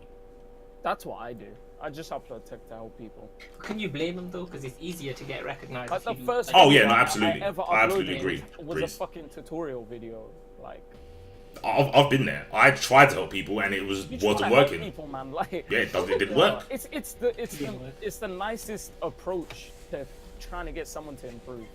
Speaker 2: That's what I do. I just upload tech to help people.
Speaker 3: Can you blame them though? Because it's easier to get recognized.
Speaker 2: Like the first
Speaker 1: absolutely.
Speaker 2: I
Speaker 1: absolutely agree.
Speaker 2: Was a fucking tutorial video. Like,
Speaker 1: I've been there. I tried to help people and it wasn't working.
Speaker 2: People, man. Like,
Speaker 1: yeah, it didn't work.
Speaker 2: It's the nicest approach to trying to get someone to improve.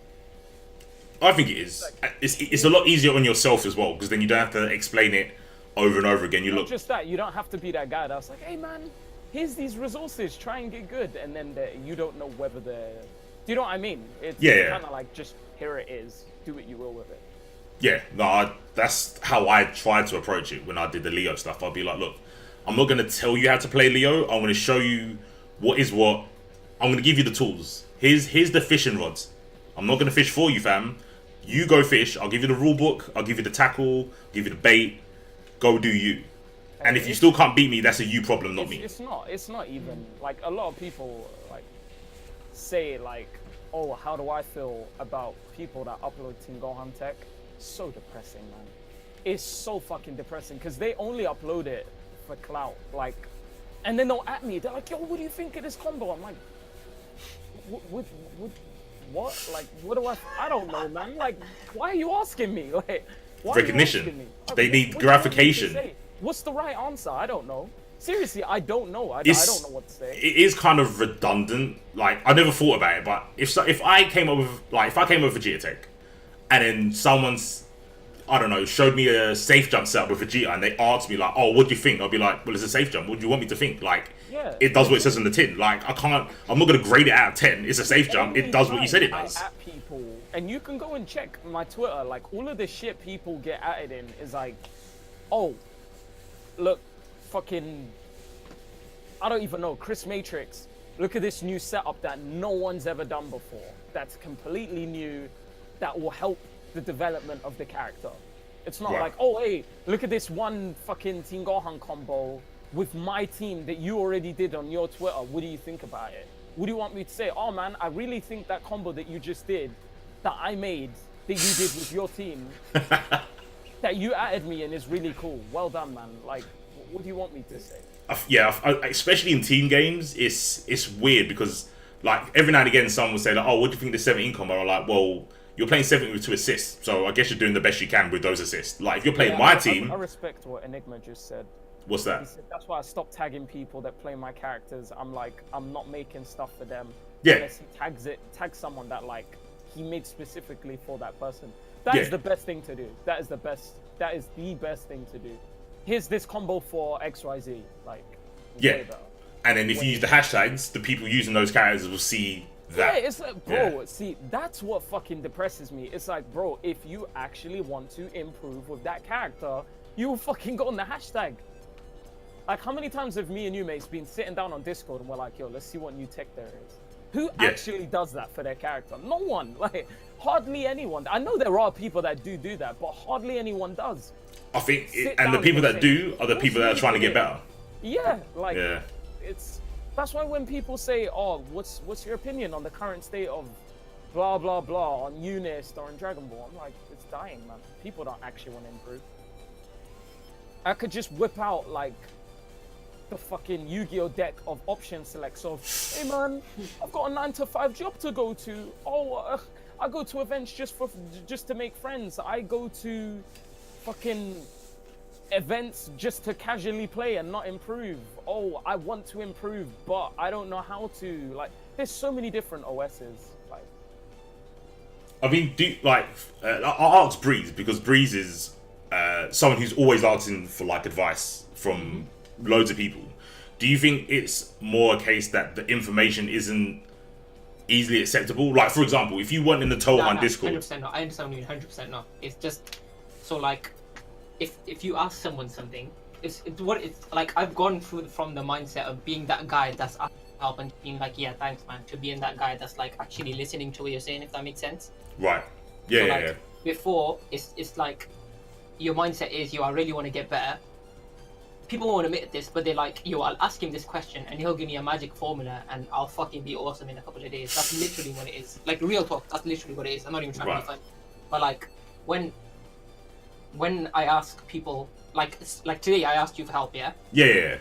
Speaker 1: I think it is. It's a lot easier on yourself as well because then you don't have to explain it over and over again.
Speaker 2: Not just that, you don't have to be that guy that's like, hey man, here's these resources, try and get good, and then you don't know whether they're... Do you know what I mean? It's kind of like, just here it is, do what you will with it.
Speaker 1: Yeah, no, that's how I tried to approach it when I did the Leo stuff. I'll be like, look, I'm not going to tell you how to play Leo. I'm going to show you what is what. I'm going to give you the tools. Here's the fishing rods. I'm not going to fish for you, fam. You go fish. I'll give you the rule book. I'll give you the tackle. Give you the bait. Go do you. And if you still can't beat me, that's a you problem, not me.
Speaker 2: It's not even, like, a lot of people, like, say, like, oh, how do I feel about people that upload Team Gohan tech? So depressing, man. It's so fucking depressing, because they only upload it for clout, like, and then they'll at me, they're like, yo, what do you think of this combo? I'm like, what? Like, what do I don't know, man. Like, why are you asking me? Like, why
Speaker 1: recognition.
Speaker 2: Are you asking me?
Speaker 1: They need gratification.
Speaker 2: What's the right answer? I don't know. Seriously, I don't know. I don't know what to say.
Speaker 1: It is kind of redundant. Like, I never thought about it, but if I came up with Vegeta Tech, and then someone's, I don't know, showed me a safe jump setup with Vegeta, and they asked me like, "Oh, what do you think?" I'll be like, "Well, it's a safe jump. What do you want me to think?" Like,
Speaker 2: Yeah.
Speaker 1: it does what it says on the tin. Like, I'm not gonna grade it out of 10. It's a safe jump. It does what you said it does.
Speaker 2: At people, and you can go and check my Twitter. Like, all of the shit people get at it in is like, oh, look, fucking, I don't even know, Chris Matrix. Look at this new setup that no one's ever done before. That's completely new. That will help the development of the character. It's not like, oh, hey, look at this one fucking Team Gohan combo with my team that you already did on your Twitter. What do you think about it? What do you want me to say? Oh man, I really think that combo that you just did, that I made, that you did with your team, that you added me in is really cool. Well done, man. Like, what do you want me to say?
Speaker 1: Especially in team games, it's weird because like every now and again someone will say like, "Oh, what do you think of the 17 combo?" I'm like, "Well, you're playing 17 with 2 assists, so I guess you're doing the best you can with those assists." Like if you're playing my team,
Speaker 2: I respect what Enigma just said.
Speaker 1: What's that?
Speaker 2: He said, that's why I stopped tagging people that play my characters. I'm like, I'm not making stuff for them.
Speaker 1: Yeah.
Speaker 2: Unless he tags someone that like he made specifically for that person. That is the best thing to do. That is the best thing to do. Here's this combo for XYZ. Like, way better.
Speaker 1: And then if you use the hashtags, the people using those characters will see that.
Speaker 2: Yeah, it's like, bro, see, that's what fucking depresses me. It's like, bro, if you actually want to improve with that character, you will fucking go on the hashtag. Like, how many times have me and you, mates, been sitting down on Discord and we're like, yo, let's see what new tech there is? Who actually does that for their character? No one. Like, hardly anyone. I know there are people that do that, but hardly anyone does.
Speaker 1: I think, and the people that do are the people that are trying to get better.
Speaker 2: Yeah, like, that's why when people say, oh, what's your opinion on the current state of blah, blah, blah on Unist or on Dragon Ball? I'm like, it's dying, man. People don't actually want to improve. I could just whip out, like, the fucking Yu-Gi-Oh deck of option selects of, hey man, I've got a 9-to-5 job to go to. Oh, I go to events just to make friends. I go to fucking events just to casually play and not improve. Oh, I want to improve, but I don't know how to. Like, there's so many different OSs. Like,
Speaker 1: I mean, I'll ask Breeze because Breeze is someone who's always asking for like advice from loads of people. Do you think it's more a case that the information isn't easily acceptable? Like, for example, if you weren't in the Tohan Discord...
Speaker 3: 100% no. I understand what you mean, 100% no. It's just, so like, if you ask someone something, it's like, I've gone through from the mindset of being that guy that's asking help and being like, yeah, thanks man, to being that guy that's like actually listening to what you're saying, if that makes sense.
Speaker 1: Right. Yeah,
Speaker 3: so, before, it's like, your mindset is, I really want to get better. People won't admit this, but they're like, I'll ask him this question and he'll give me a magic formula and I'll fucking be awesome in a couple of days. That's literally what it is. Like, real talk, that's literally what it is. I'm not even trying to be funny. But like, when I ask people, like today I asked you for help, yeah?
Speaker 1: Yeah.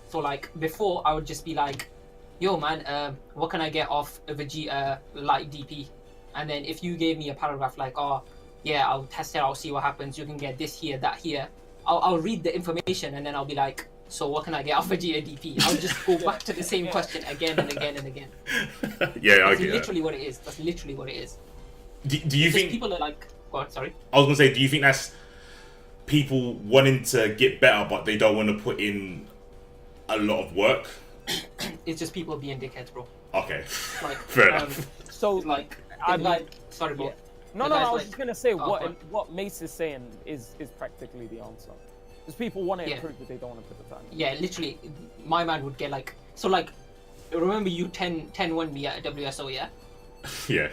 Speaker 3: So like, before I would just be like, yo man, what can I get off a Vegeta light DP? And then if you gave me a paragraph like, oh, yeah, I'll test it, I'll see what happens, you can get this here, that here. I'll read the information and then I'll be like, so what can I get off Vegeta DP? I'll just go back to the same question again and again and again.
Speaker 1: Yeah, I get
Speaker 3: That's literally what it is. That's literally what it is.
Speaker 1: Do you think...
Speaker 3: people are like... Go on, sorry.
Speaker 1: I was going to say, do you think that's people wanting to get better but they don't want to put in a lot of work?
Speaker 3: It's just people being dickheads, bro.
Speaker 1: Okay.
Speaker 3: Like,
Speaker 1: fair enough.
Speaker 2: So,
Speaker 3: like, sorry, bro.
Speaker 2: Yeah. No, I was
Speaker 3: like,
Speaker 2: just gonna say what Mace is saying is practically the answer. Because people want to improve, but they don't want to put the time.
Speaker 3: Yeah, literally, my man would get like, so like, remember you 10-1 me at WSO, yeah?
Speaker 1: Yeah.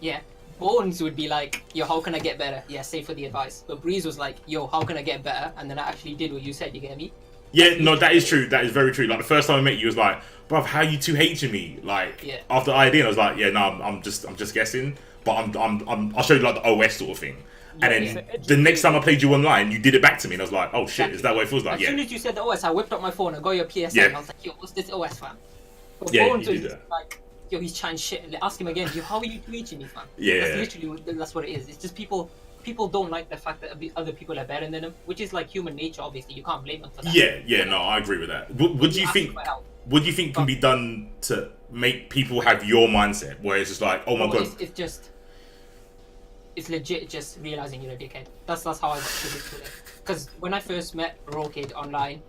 Speaker 3: Yeah. Bones would be like, yo, how can I get better? Yeah, say for the advice. But Breeze was like, yo, how can I get better? And then I actually did what you said. You get me?
Speaker 1: Yeah, no, that is true. That is very true. Like the first time I met you, was like, bruv, how you two hating me? Like after ID, I was like, yeah, no, I'm just guessing. But I'll show you like the OS sort of thing. And then the next time I played you online, you did it back to me, and I was like, oh shit, is that what it feels like?
Speaker 3: As soon as you said the OS, I whipped up my phone and got your PSN. And I was like, yo, what's this OS, fam? But Bones was just like, yo, he's trying shit. Ask him again, yo, how are you reaching me, fam?
Speaker 1: Yeah.
Speaker 3: That's literally that's what it is. It's just people people don't like the fact that other people are better than them, which is like human nature. Obviously, you can't blame them for that.
Speaker 1: Yeah, no, I agree with that. What do you think? What do you think can be done to make people have your mindset, where it's just like, oh my god,
Speaker 3: it's legit just realizing you're a dickhead. That's how I got to this today. Because when I first met Rawkid online,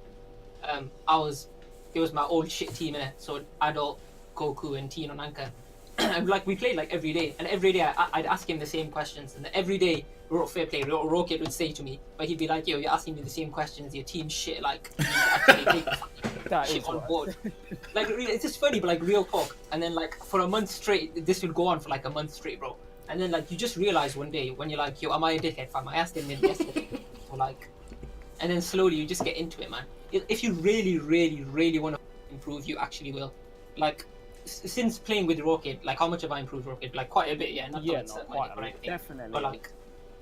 Speaker 3: it was my old shit team in it. So Adult, Goku, and Teen on Anchor. And like we played like every day, and every day I'd ask him the same questions, and every day fair play, Rawkid would say to me, but he'd be like, "Yo, you're asking me the same questions. Your team shit. Like, you actually take that shit on board." Like, it's just funny, but like real talk. And then like for a month straight, this would go on for like a month straight, bro. And then like you just realize one day when you're like, "Yo, am I a dickhead, fam?" I asked him yesterday, or like, and then slowly you just get into it, man. If you really, really, really want to improve, you actually will. Like. Since playing with Rawkid, like how much have I improved Rawkid? Like quite a bit, yeah. Not quite a bit, definitely. But like,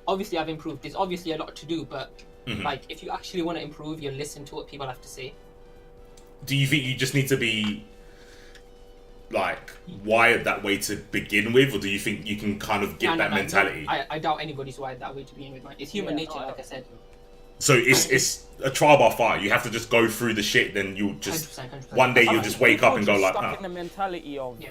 Speaker 3: obviously I've improved. There's obviously a lot to do, but like if you actually want to improve, you listen to what people have to say.
Speaker 1: Do you think you just need to be like wired that way to begin with, or do you think you can kind of get that mentality?
Speaker 3: I doubt anybody's wired that way to begin with, man. It's human nature, like I said.
Speaker 1: So it's a trial by fire. You have to just go through the shit. Then you'll just 100%. One day you'll just wake up and go like,
Speaker 2: stuck in the mentality of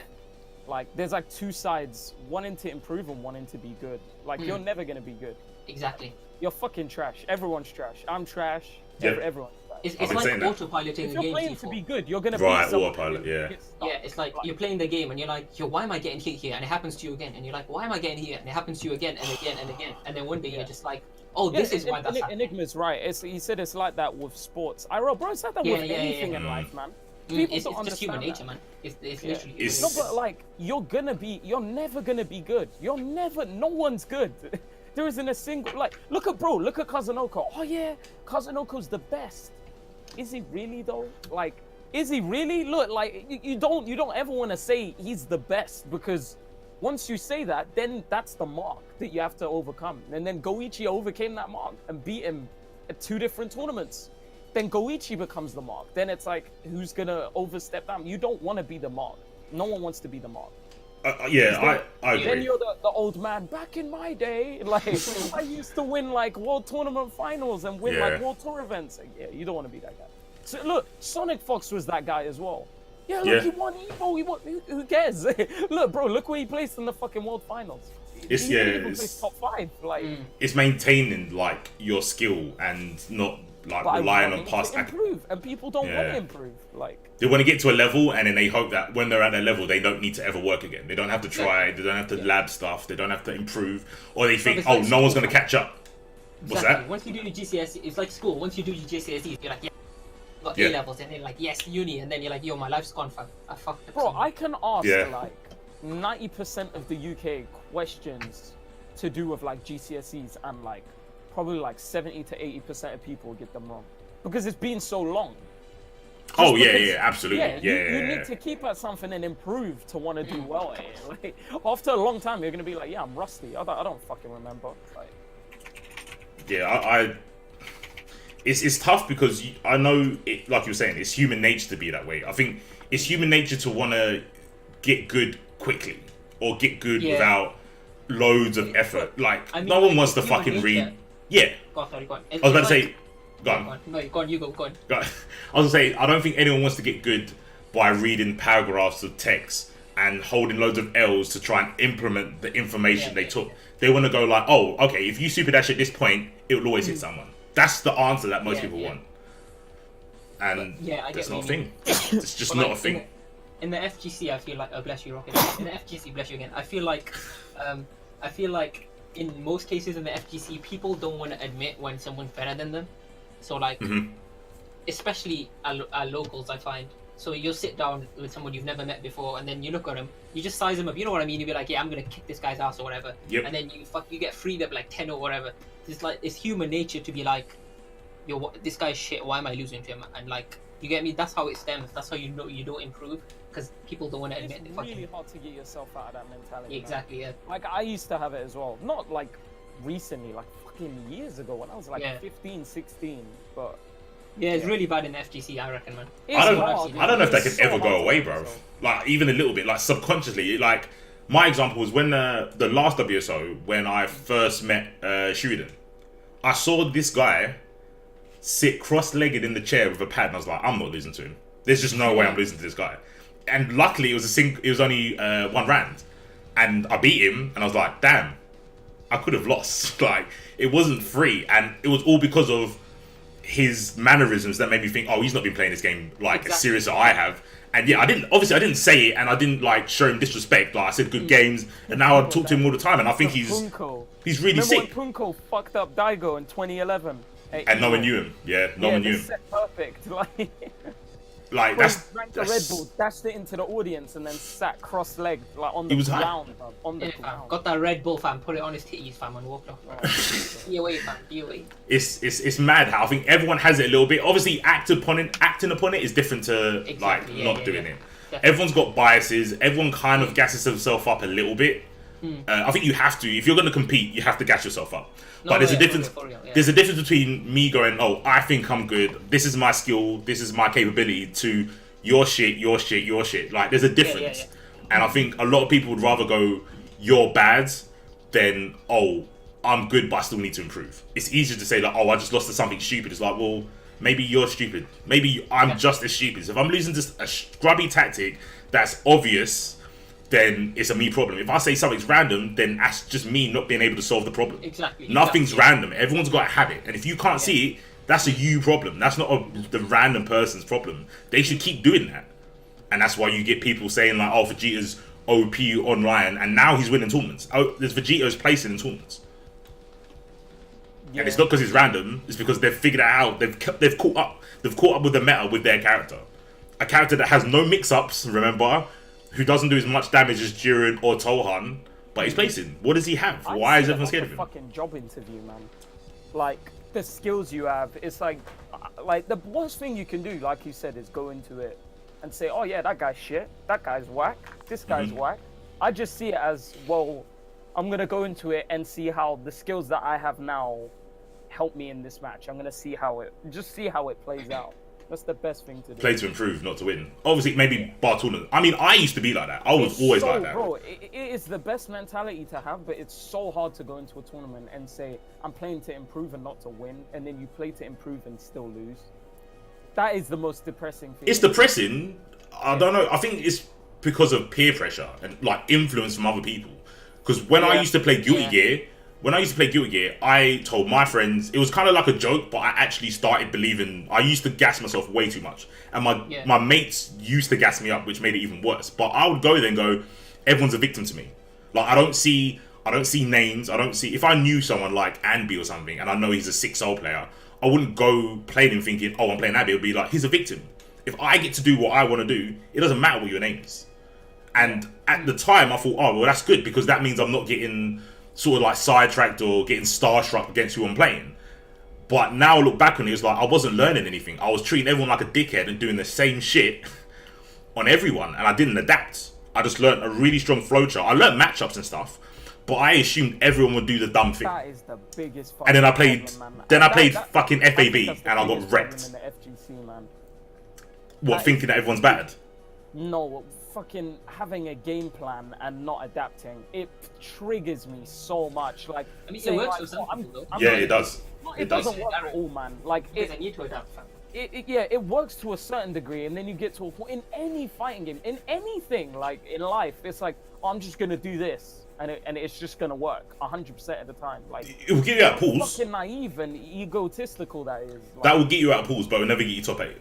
Speaker 2: like there's like two sides, wanting to improve and wanting to be good. Like you're never gonna be good.
Speaker 3: Exactly.
Speaker 2: You're fucking trash. Everyone's trash. I'm trash. Everyone's trash.
Speaker 3: It's like autopiloting a game.
Speaker 2: If you're playing to be good, you're gonna be
Speaker 1: autopilot. Yeah.
Speaker 3: Yeah, it's like you're playing the game and you're like, yo, why am I getting hit here? And it happens to you again. And you're like, why am I getting here? And it happens to you again and again and again. And then one day you're just like, oh, this is why that's happening.
Speaker 2: Enigma's right. He said it's like that with sports. Bro, it's like that with anything in life, man.
Speaker 3: It's just human nature, man. It's literally.
Speaker 2: No, but like you're never gonna be good. No one's good. There isn't a single look at Kazunoko. Oh yeah, Kazunoko's the best. Is he really though? Like, is he really? Look, like you don't ever want to say he's the best, because once you say that, then that's the mark that you have to overcome. And then Goichi overcame that mark and beat him at 2 different tournaments. Then Goichi becomes the mark. Then it's like, who's gonna overstep that? You don't want to be the mark. No one wants to be the mark.
Speaker 1: I agree.
Speaker 2: Then you're the old man. Back in my day, like I used to win like world tournament finals and win like world tour events. Like, yeah, you don't want to be that guy. So look, Sonic Fox was that guy as well. Yeah, look, he won Evo. He won. Who cares? Look, bro, look where he placed in the fucking world finals.
Speaker 1: It's
Speaker 2: placed top 5. Like,
Speaker 1: it's maintaining like your skill and not like relying on past
Speaker 2: improve. And people don't want to improve. Like,
Speaker 1: they want to get to a level, and then they hope that when they're at that level, they don't need to ever work again. They don't have to try. They don't have to lab stuff. They don't have to improve, or they think, oh, no one's gonna catch up. What's that?
Speaker 3: Once you do your GCSE, it's like school. Once you do your GCSE, you're like, got A levels, and then like yes, uni, and then you're like, yo, my life's gone, fam. I fucked up.
Speaker 2: Bro, I can ask like 90% of the UK questions to do with like GCSEs, and like probably like 70 to 80% of people get them wrong because it's been so long.
Speaker 1: Absolutely.
Speaker 2: You need to keep at something and improve to want to do well at it. Like, after a long time, you're gonna be like, yeah, I'm rusty. I don't fucking remember. Like,
Speaker 1: It's tough because I know, like you were saying, it's human nature to be that way. I think it's human nature to want to get good quickly or get good without loads of effort. Like, no one wants to fucking read. Yeah.
Speaker 3: Go on.
Speaker 1: I was about to say, go on.
Speaker 3: No, go on, you go on.
Speaker 1: I was going to say, I don't think anyone wants to get good by reading paragraphs of text and holding loads of L's to try and implement the information they took. They want to go like, oh, okay, if you super dash at this point, it will always hit someone. That's the answer that most people want. And that's not a thing. It's just not a thing.
Speaker 3: In the FGC, I feel like, bless you, Rocket. In the FGC, bless you again. I feel like in most cases in the FGC, people don't want to admit when someone's better than them. So like, especially our locals, I find. So you'll sit down with someone you've never met before, and then you look at him, you just size him up. You know what I mean? You'll be like, yeah, I'm gonna kick this guy's ass or whatever. And then you get freed up like 10 or whatever. It's like, it's human nature to be like, yo, this guy's shit. Why am I losing to him? And like, you get me? That's how it stems. That's how you know you don't improve, because people don't want to admit.
Speaker 2: It's really hard to get yourself out of that mentality.
Speaker 3: Exactly.
Speaker 2: Man. Yeah. Like I used to have it as well. Not like recently, like fucking years ago when I was like 15, 16. But
Speaker 3: yeah, it's really bad in FGC, I reckon, man.
Speaker 1: I don't know if that could ever go away, bro. Like even a little bit, like subconsciously, like My example was when the last WSO, when I first met Shuridan. I saw this guy sit cross-legged in the chair with a pad, and I was like, I'm not losing to him. There's just no way I'm losing to this guy. And luckily, it was only one round, and I beat him, and I was like, damn, I could have lost. Like, it wasn't free, and it was all because of his mannerisms that made me think, oh, he's not been playing this game like as serious as I have. And yeah, I didn't say it, and I didn't like show him disrespect. Like I said, good games, and now I talk to him all the time, and I think he's really sick.
Speaker 2: Remember when Punko fucked up Daigo in 2011?
Speaker 1: And no one knew him. Yeah, no one knew him.
Speaker 2: Set perfect.
Speaker 1: Like that's
Speaker 2: the Red Bull, dashed it into the audience, and then sat cross-legged like on the ground. On the ground.
Speaker 3: Got that Red Bull, fam. Put it on his titties, fam, and walked off. Be away, fam. Be away.
Speaker 1: It's mad how I think everyone has it a little bit. Obviously, acting upon it is different to not doing it. Definitely. Everyone's got biases. Everyone kind of gasses themselves up a little bit. I think you have to. If you're going to compete, you have to gas yourself up. But there's a difference. There's a difference between me going, "Oh, I think I'm good. This is my skill. This is my capability." To your shit, your shit, your shit. Like there's a difference. And I think a lot of people would rather go, "You're bad," than "Oh, I'm good, but I still need to improve." It's easier to say like, "Oh, I just lost to something stupid." It's like, well, maybe you're stupid. Maybe I'm just as stupid. So if I'm losing to a scrubby tactic that's obvious, then it's a me problem. If I say something's random, then that's just me not being able to solve the problem.
Speaker 3: Exactly.
Speaker 1: Nothing's random. Everyone's got a habit. And if you can't see it, that's a you problem. That's not the random person's problem. They should keep doing that. And that's why you get people saying like, oh, Vegeta's OP online, and now he's winning tournaments. Oh, there's Vegeta's placing in tournaments. Yeah. And it's not because it's random, it's because they've figured it out. They've caught up. They've caught up with the meta with their character. A character that has no mix-ups, remember? Who doesn't do as much damage as Jiren or Tohan, but he's placing. What does he have? Why is everyone scared of him?
Speaker 2: Fucking job interview, man. Like the skills you have, it's like the worst thing you can do, like you said, is go into it and say, "Oh yeah, that guy's shit. That guy's whack. This guy's whack." I just see it as, well, I'm gonna go into it and see how the skills that I have now help me in this match. I'm gonna see how it plays out. That's the best thing to do.
Speaker 1: Play to improve, not to win. Obviously, maybe bar tournament. I mean, I used to be like that. I was always like that.
Speaker 2: Bro, it is the best mentality to have, but it's so hard to go into a tournament and say, I'm playing to improve and not to win, and then you play to improve and still lose. That is the most depressing thing.
Speaker 1: It's depressing. I don't know. I think it's because of peer pressure and like influence from other people. Because when I used to play Guilty Gear, I told my friends, it was kind of like a joke, but I actually started believing. I used to gas myself way too much, and my mates used to gas me up, which made it even worse. But I would go there and go, everyone's a victim to me. Like I don't see names. I don't see, if I knew someone like Anby or something, and I know he's a 6-0 player, I wouldn't go play him thinking, oh, I'm playing Anby. It would be like, he's a victim. If I get to do what I want to do, it doesn't matter what your name is. And at the time, I thought, oh, well, that's good, because that means I'm not getting sort of like sidetracked or getting starstruck against who I'm playing. But now I look back on it, it's like I wasn't learning anything. I was treating everyone like a dickhead and doing the same shit on everyone, and I didn't adapt. I just learned a really strong flowchart. I learned matchups and stuff, but I assumed everyone would do the dumb thing.
Speaker 2: That is the biggest.
Speaker 1: And then I played fucking FAB, and I got wrecked.
Speaker 2: In the FGC, man.
Speaker 1: What, thinking that everyone's bad?
Speaker 2: No. Fucking having a game plan and not adapting, it triggers me so much. Like,
Speaker 3: I mean, it works for some people, though.
Speaker 1: Yeah, it does.
Speaker 2: It doesn't work for all, man. Like,
Speaker 3: I need to adapt.
Speaker 2: It works to a certain degree, and then you get to a point in any fighting game, in anything, like in life, it's like, oh, I'm just gonna do this, and it's just gonna work 100% of the time. Like,
Speaker 1: it will get you out of pools.
Speaker 2: Fucking naive and egotistical that is. Like,
Speaker 1: that will get you out of pools, but it will never get you top 8.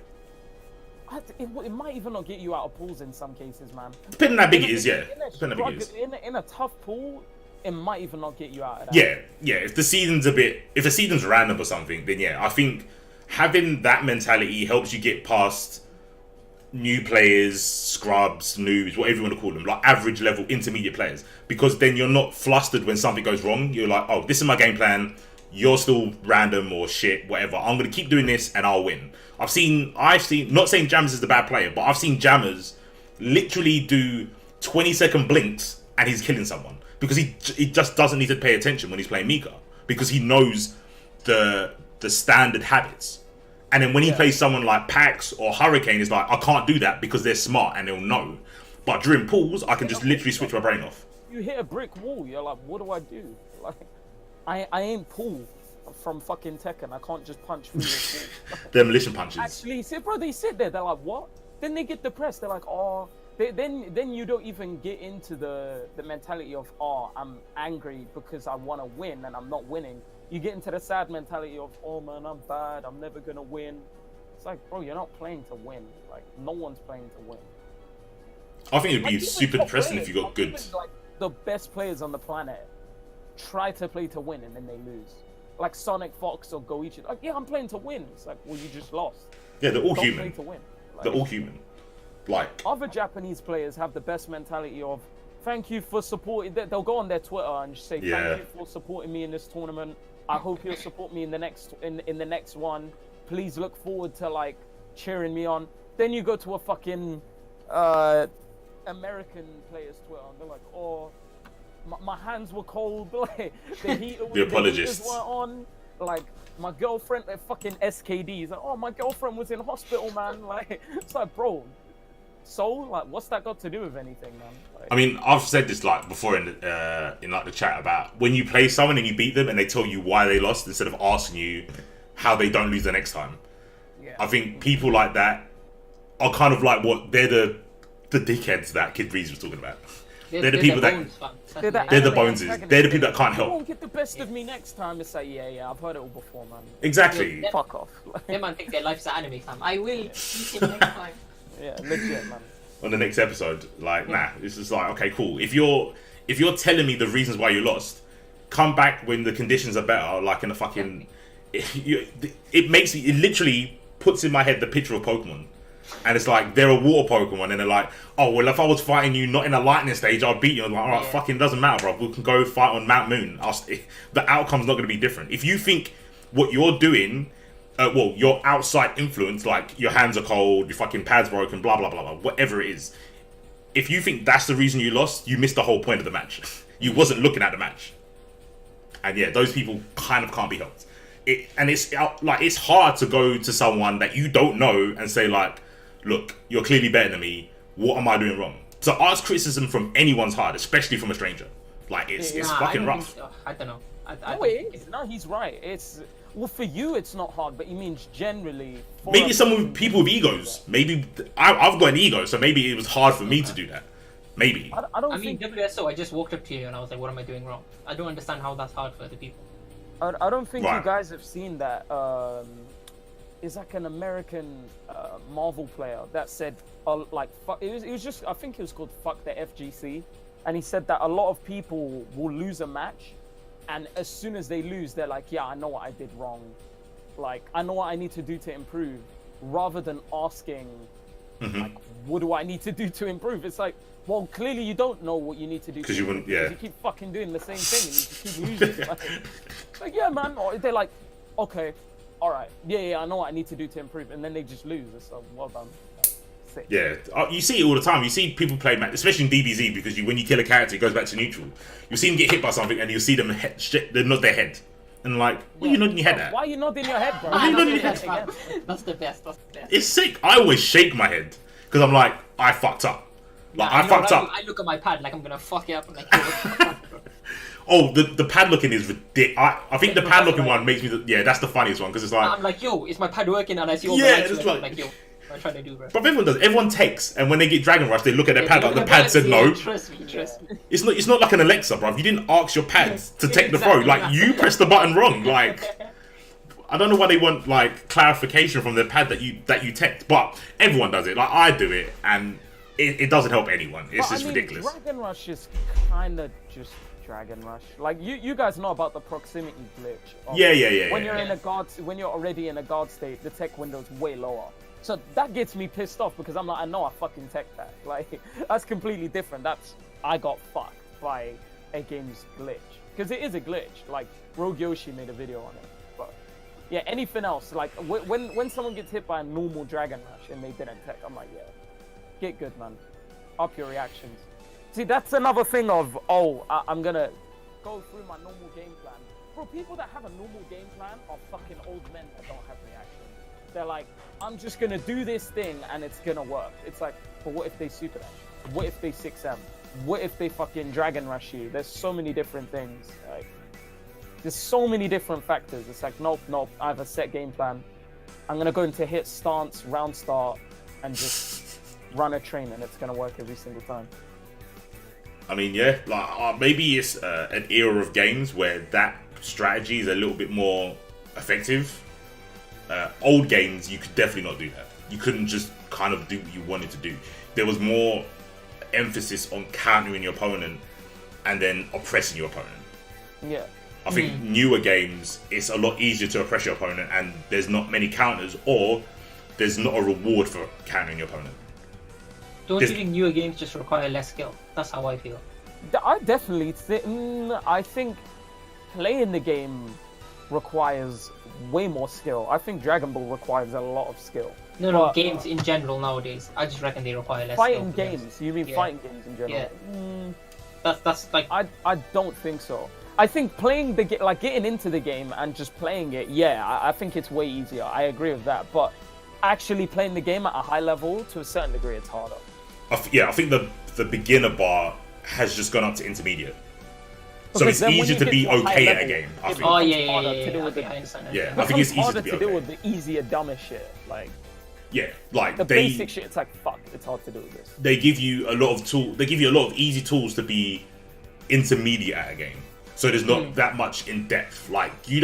Speaker 2: It might even not get you out of pools in some cases, man.
Speaker 1: Depending on how big it is, yeah.
Speaker 2: In a tough pool, it might even not get you out of that.
Speaker 1: Yeah. If the season's random or something, then yeah, I think having that mentality helps you get past new players, scrubs, noobs, whatever you want to call them, like average level, intermediate players, because then you're not flustered when something goes wrong. You're like, oh, this is my game plan. You're still random or shit, whatever. I'm gonna keep doing this and I'll win. I've seen, not saying Jammers is the bad player, but I've seen Jammers literally do 20-second blinks and he's killing someone because he just doesn't need to pay attention when he's playing Mika because he knows the standard habits. And then when he plays someone like Pax or Hurricane, it's like, I can't do that because they're smart and they'll know. But during pools, I can just literally switch my brain off.
Speaker 2: you hit a brick wall, you're like, what do I do? Like, I ain't Paul from fucking Tekken. I can't just punch through this wall.
Speaker 1: Demolition punches.
Speaker 2: Actually, they sit there. They're like, what? Then they get depressed. They're like, oh. Then you don't even get into the mentality of, oh, I'm angry because I want to win and I'm not winning. You get into the sad mentality of, oh man, I'm bad. I'm never gonna win. It's like, bro, you're not playing to win. Like, no one's playing to win.
Speaker 1: I think it'd be
Speaker 2: Like,
Speaker 1: super depressing if you got good.
Speaker 2: Even, like, the best players on the planet try to play to win and then they lose. Like Sonic Fox or Goichi. Like, yeah, I'm playing to win. It's like, well, you just lost.
Speaker 1: Yeah, they're all
Speaker 2: Don't
Speaker 1: human.
Speaker 2: play to win. Like,
Speaker 1: They're all human. Like,
Speaker 2: other Japanese players have the best mentality of, thank you for supporting. They'll go on their Twitter and just say, thank you for supporting me in this tournament. I hope you'll support me in the next in the next one. Please look forward to like cheering me on. Then you go to a fucking American player's Twitter and they're like, oh, my hands were cold. Like, the heaters were on. Like, my girlfriend, fucking SKDs. Like, oh, my girlfriend was in hospital, man. Like, it's like, bro. So, like, what's that got to do with anything, man? Like,
Speaker 1: I mean, I've said this like before in like the chat about when you play someone and you beat them and they tell you why they lost instead of asking you how they don't lose the next time.
Speaker 2: yeah.
Speaker 1: I think people like that are kind of like they're the dickheads that KidBreeze was talking about. They're the people that they're the boneses. They're the people that can't
Speaker 2: You
Speaker 1: help.
Speaker 2: won't get the best of me next time. It's like, yeah, I've heard it all before, man.
Speaker 1: Exactly.
Speaker 3: Yeah.
Speaker 2: Fuck off.
Speaker 3: Them man think their life's an anime, fam. I will beat him next time.
Speaker 2: Yeah, legit, man.
Speaker 1: On the next episode, like, nah, it's just like, okay, cool. If you're telling me the reasons why you lost, come back when the conditions are better. Like in the fucking, it literally puts in my head the picture of Pokemon, and it's like they're a water Pokemon, and they're like, oh well, if I was fighting you not in a lightning stage, I'll beat you. I'm like, all right, fucking doesn't matter, bro. We can go fight on Mount Moon. The outcome's not going to be different. If you think what you're doing. Your outside influence, like your hands are cold, your fucking pad's broken, blah, blah, blah, blah, whatever it is. If you think that's the reason you lost, you missed the whole point of the match. You wasn't looking at the match. And yeah, those people kind of can't be helped. It's hard to go to someone that you don't know and say like, look, you're clearly better than me. What am I doing wrong? To ask criticism from anyone's hard, especially from a stranger. Like, it's fucking rough.
Speaker 3: I don't know.
Speaker 2: No, he's right. Well, for you, it's not hard, but he means generally.
Speaker 1: Maybe people with egos. Maybe I've got an ego, so maybe it was hard for me to do that. Maybe.
Speaker 3: I mean, WSO, I just walked up to you and I was like, what am I doing wrong? I don't understand how that's hard for other people.
Speaker 2: I don't think you guys have seen that. It's like an American Marvel player that said, like, it was just, I think it was called Fuck the FGC. And he said that a lot of people will lose a match. And as soon as they lose, they're like, yeah, I know what I did wrong. Like, I know what I need to do to improve. Rather than asking, like, what do I need to do to improve? It's like, well, clearly you don't know what you need to do.
Speaker 1: Because you wouldn't, yeah.
Speaker 2: Because you keep fucking doing the same thing and you just keep losing. like, yeah, man. Or they're like, okay, all right. Yeah, I know what I need to do to improve. And then they just lose. It's like, well done. Sick.
Speaker 1: Yeah, you see it all the time. You see people play, especially in DBZ, because when you kill a character, it goes back to neutral. You see them get hit by something, and you see them they nod their head, and like, what are you nodding your head at?
Speaker 2: Why are you nodding your head, bro?
Speaker 3: Why are you nodding your head again? That's the best.
Speaker 1: It's sick. I always shake my head because I'm like, I fucked up. Like, I fucked up.
Speaker 3: I look at my pad like I'm gonna fuck it up. And like,
Speaker 1: oh, the pad looking is ridiculous. I think the pad looking one makes me. That's the funniest one because it's like,
Speaker 3: I'm like, yo, is my pad working? And I see all the lights. I'm like, yo. I'm trying to do, bro.
Speaker 1: But everyone does. Everyone takes, and when they get Dragon Rush, they look at their pad like the pad said no.
Speaker 3: Trust me.
Speaker 1: It's not like an Alexa, bro. You didn't ask your pads to take the throw. Like, you pressed the button wrong. Like, I don't know why they want like clarification from the pad that you teched, but everyone does it. Like, I do it, and it doesn't help anyone. It's just ridiculous.
Speaker 2: Dragon Rush is kind of just Dragon Rush. Like, you guys know about the proximity glitch.
Speaker 1: Yeah.
Speaker 2: When you're in a guard, when you're already in a guard state, the tech window's way lower. So that gets me pissed off because I'm like, I know I fucking tech that. Like, that's completely different. I got fucked by a game's glitch. Because it is a glitch. Like, Rogue Yoshi made a video on it. But yeah, anything else, like when someone gets hit by a normal Dragon Rush and they didn't tech, I'm like, yeah, get good, man. Up your reactions. See, that's another thing of, I'm gonna go through my normal game plan. Bro, people that have a normal game plan are fucking old men that don't have reactions. They're like, I'm just gonna do this thing and it's gonna work. It's like, but what if they super dash? What if they 6M? what if they fucking Dragon Rush you? There's so many different things. Like, there's so many different factors. It's like, nope, I have a set game plan. I'm gonna go into hit, stance, round start, and just run a train, and it's gonna work every single time.
Speaker 1: I mean, yeah, like maybe it's an era of games where that strategy is a little bit more effective. Old games, you could definitely not do that. You couldn't just kind of do what you wanted to do. There was more emphasis on countering your opponent and then oppressing your opponent.
Speaker 2: Yeah.
Speaker 1: I think newer games, it's a lot easier to oppress your opponent, and there's not many counters, or there's not a reward for countering your opponent.
Speaker 3: Don't you think newer games just require less skill? That's how I feel.
Speaker 2: I definitely I think playing the game requires way more skill. I think Dragon Ball requires a lot of skill.
Speaker 3: No, games in general nowadays, I just reckon they require less
Speaker 2: fighting
Speaker 3: skill.
Speaker 2: Games? You mean fighting games in general?
Speaker 3: Yeah. That's like...
Speaker 2: I don't think so. I think playing the game, like getting into the game and just playing it, I think it's way easier. I agree with that. But actually playing the game at a high level, to a certain degree, it's harder.
Speaker 1: I think the beginner bar has just gone up to intermediate. So
Speaker 2: Because
Speaker 1: it's easier to be okay at a game, I think.
Speaker 3: Oh,
Speaker 2: I
Speaker 3: understand.
Speaker 1: Yeah, I think it's easier
Speaker 2: harder
Speaker 1: to be
Speaker 2: to deal
Speaker 1: okay.
Speaker 2: with the easier, dumbest shit. Like,
Speaker 1: Yeah, like
Speaker 2: the basic shit, it's like, fuck, it's hard to do with this.
Speaker 1: they give you a lot of They give you a lot of easy tools to be intermediate at a game. So there's not that much in depth. Like you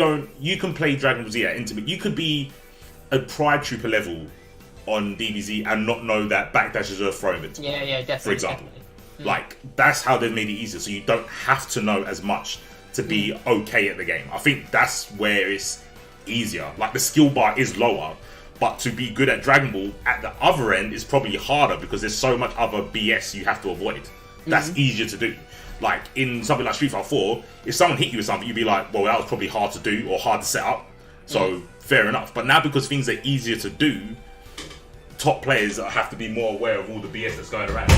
Speaker 1: can play Dragon Ball Z at intermediate. You could be a Pride Trooper level on DBZ and not know that backdash is a throw inventory.
Speaker 3: Yeah, definitely.
Speaker 1: For example,
Speaker 3: definitely.
Speaker 1: like that's how they've made it easier. So you don't have to know as much to be okay at the game. I think that's where it's easier. Like the skill bar is lower, but to be good at Dragon Ball at the other end is probably harder because there's so much other BS you have to avoid. That's easier to do. Like in something like Street Fighter 4, if someone hit you with something, you'd be like, well, that was probably hard to do or hard to set up. So fair enough. But now because things are easier to do, top players have to be more aware of all the BS that's going around.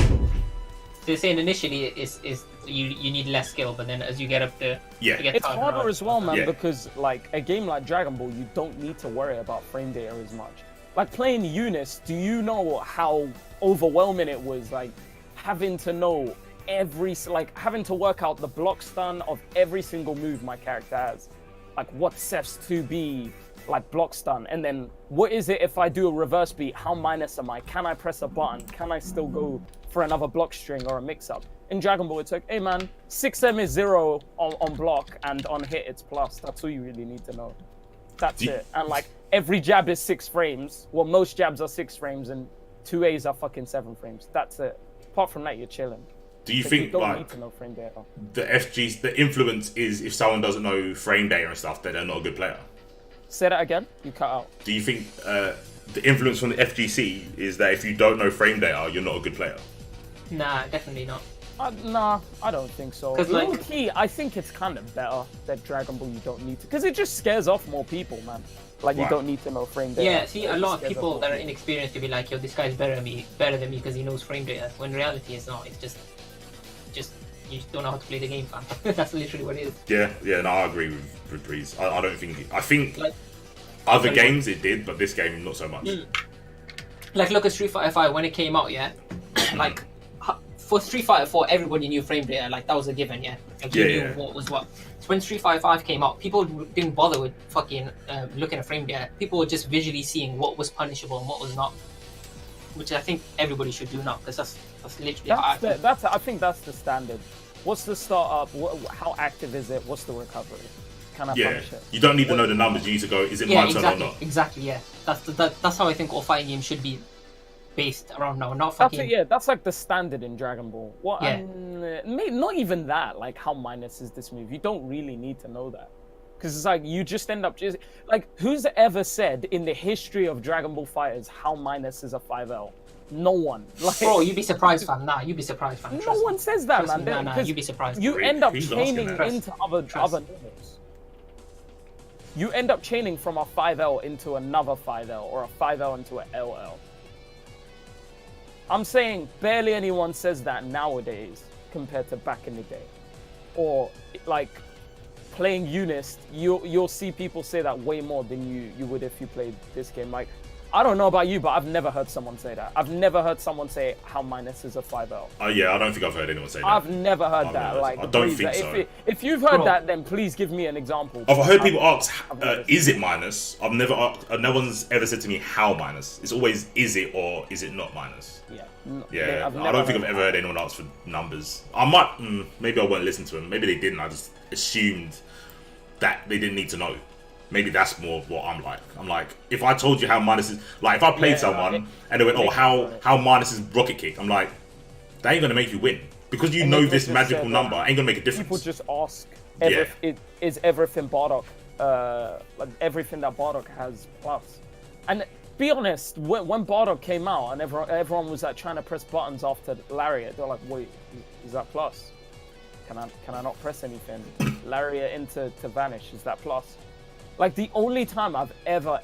Speaker 3: They're saying initially is you need less skill, but then as you get up there,
Speaker 2: it's harder as well, man,
Speaker 1: Yeah.
Speaker 2: because like a game like Dragon Ball, you don't need to worry about frame data as much. Like playing Eunice, do you know how overwhelming it was? Like having to know having to work out the block stun of every single move my character has. Like what sets to be like block stun, and then what is it if I do a reverse beat? How minus am I? Can I press a button? Can I still go for another block string or a mix-up? In Dragon Ball, it's like, hey man, 6M is 0 on block, and on hit it's plus. That's all you really need to know. That's it. And like every jab is 6 frames. Well, most jabs are 6 frames, and 2As are fucking 7 frames. That's it. Apart from that, you're chilling.
Speaker 1: Do you
Speaker 2: Like,
Speaker 1: think
Speaker 2: you don't
Speaker 1: like
Speaker 2: need to know frame data?
Speaker 1: the influence is if someone doesn't know frame data and stuff, then they're not a good player?
Speaker 2: Say that again. You cut out.
Speaker 1: Do you think the influence from the FGC is that if you don't know frame data, you're not a good player?
Speaker 3: Nah, definitely not.
Speaker 2: Nah, I don't think so.
Speaker 3: 'Cause, like-
Speaker 2: Low key, I think it's kind of better that Dragon Ball you don't need to, because it just scares off more people, man. Like you
Speaker 1: Right.
Speaker 2: don't need to know frame data.
Speaker 3: Yeah, see, a
Speaker 2: It
Speaker 3: lot of
Speaker 2: scares off
Speaker 3: people
Speaker 2: more
Speaker 3: that are
Speaker 2: people.
Speaker 3: inexperienced to be like, yo, this guy's better than me because he knows frame data. When in reality, it's not. It's just you just don't know how to play the game, fam. That's literally what it is.
Speaker 1: Yeah, no, I agree with Breeze. I don't think. I think
Speaker 3: Like,
Speaker 1: other games it did, but this game not so much.
Speaker 3: like look at Street Fighter 5 when it came out, yeah. Like for Street Fighter 4, everybody knew frame data. Like that was a given, yeah. Like you knew what was what. So when Street Fighter 5 came out, people didn't bother with fucking looking at frame data. People were just visually seeing what was punishable and what was not, which I think everybody should do now, because that's literally how I feel.
Speaker 2: I think that's the standard. What's the startup? How active is it? What's the recovery? Can I
Speaker 1: Yeah,
Speaker 2: punish it?
Speaker 1: you don't need to know the numbers. You need to go, is it
Speaker 3: Yeah,
Speaker 1: my turn or not?
Speaker 3: exactly. Yeah, that's how I think all fighting games should be based around now. Not
Speaker 2: That's
Speaker 3: fucking.
Speaker 2: that's like the standard in Dragon Ball. What?
Speaker 3: Yeah.
Speaker 2: Not even that. Like how minus is this move? You don't really need to know that, because it's like you just end up just like, who's ever said in the history of Dragon Ball fighters how minus is a 5L? No one. Like,
Speaker 3: Bro, you'd be surprised, fam. Nah, you'd be surprised, fam.
Speaker 2: no one says that, man.
Speaker 3: Nah,
Speaker 2: Because
Speaker 3: you'd be surprised.
Speaker 2: you
Speaker 1: Really?
Speaker 2: end up
Speaker 1: Who's asking
Speaker 2: chaining
Speaker 1: that?
Speaker 2: into other normals. You end up chaining from a 5L into another 5L, or a 5L into a LL. I'm saying barely anyone says that nowadays compared to back in the day. Or like playing Eunice, you'll see people say that way more than you would if you played this game. Like I don't know about you, but I've never heard someone say that. I've never heard someone say how minus is a 5L.
Speaker 1: Oh yeah, I don't think I've heard anyone say that.
Speaker 2: I've never heard that. Like,
Speaker 1: I don't think so.
Speaker 2: If you've heard that, then please give me an example.
Speaker 1: I've heard people ask, is it minus? No one's ever said to me how minus. It's always is it or is it not minus?
Speaker 2: Yeah.
Speaker 1: I don't think I've ever heard anyone ask for numbers. I might, maybe I won't listen to them. Maybe they didn't. I just assumed that they didn't need to know. Maybe that's more of what I'm like. I'm like, if I told you how minus is, like if I played someone and they went, oh, how minus is rocket kick? I'm like, that ain't gonna make you win because you know this magical number ain't gonna make a difference.
Speaker 2: People just ask, is everything Bardock, like everything that Bardock has plus? And be honest, when Bardock came out and everyone was like trying to press buttons after Lariat, they're like, wait, is that plus? Can I not press anything? Lariat into vanish, is that plus? Like the only time I've ever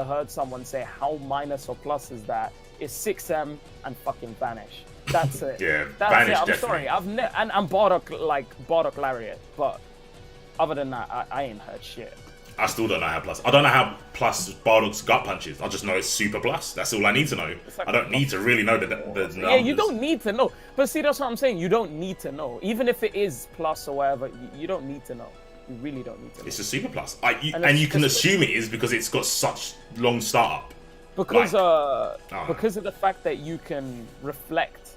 Speaker 2: heard someone say how minus or plus is that is 6M and fucking vanish. That's it.
Speaker 1: Yeah,
Speaker 2: that's
Speaker 1: vanish.
Speaker 2: It. I'm
Speaker 1: definitely.
Speaker 2: sorry. And Bardock Lariat, but other than that, I ain't heard shit.
Speaker 1: I still don't know how plus. I don't know how plus Bardock's gut punches. I just know it's super plus. That's all I need to know.
Speaker 2: Like
Speaker 1: I don't need to really know the numbers.
Speaker 2: Yeah, you don't need to know. But see, that's what I'm saying. You don't need to know. Even if it is plus or whatever, you don't need to know. You really don't need to know.
Speaker 1: It's a super plus. And you can assume it is because it's got such long startup.
Speaker 2: Because because of the fact that you can reflect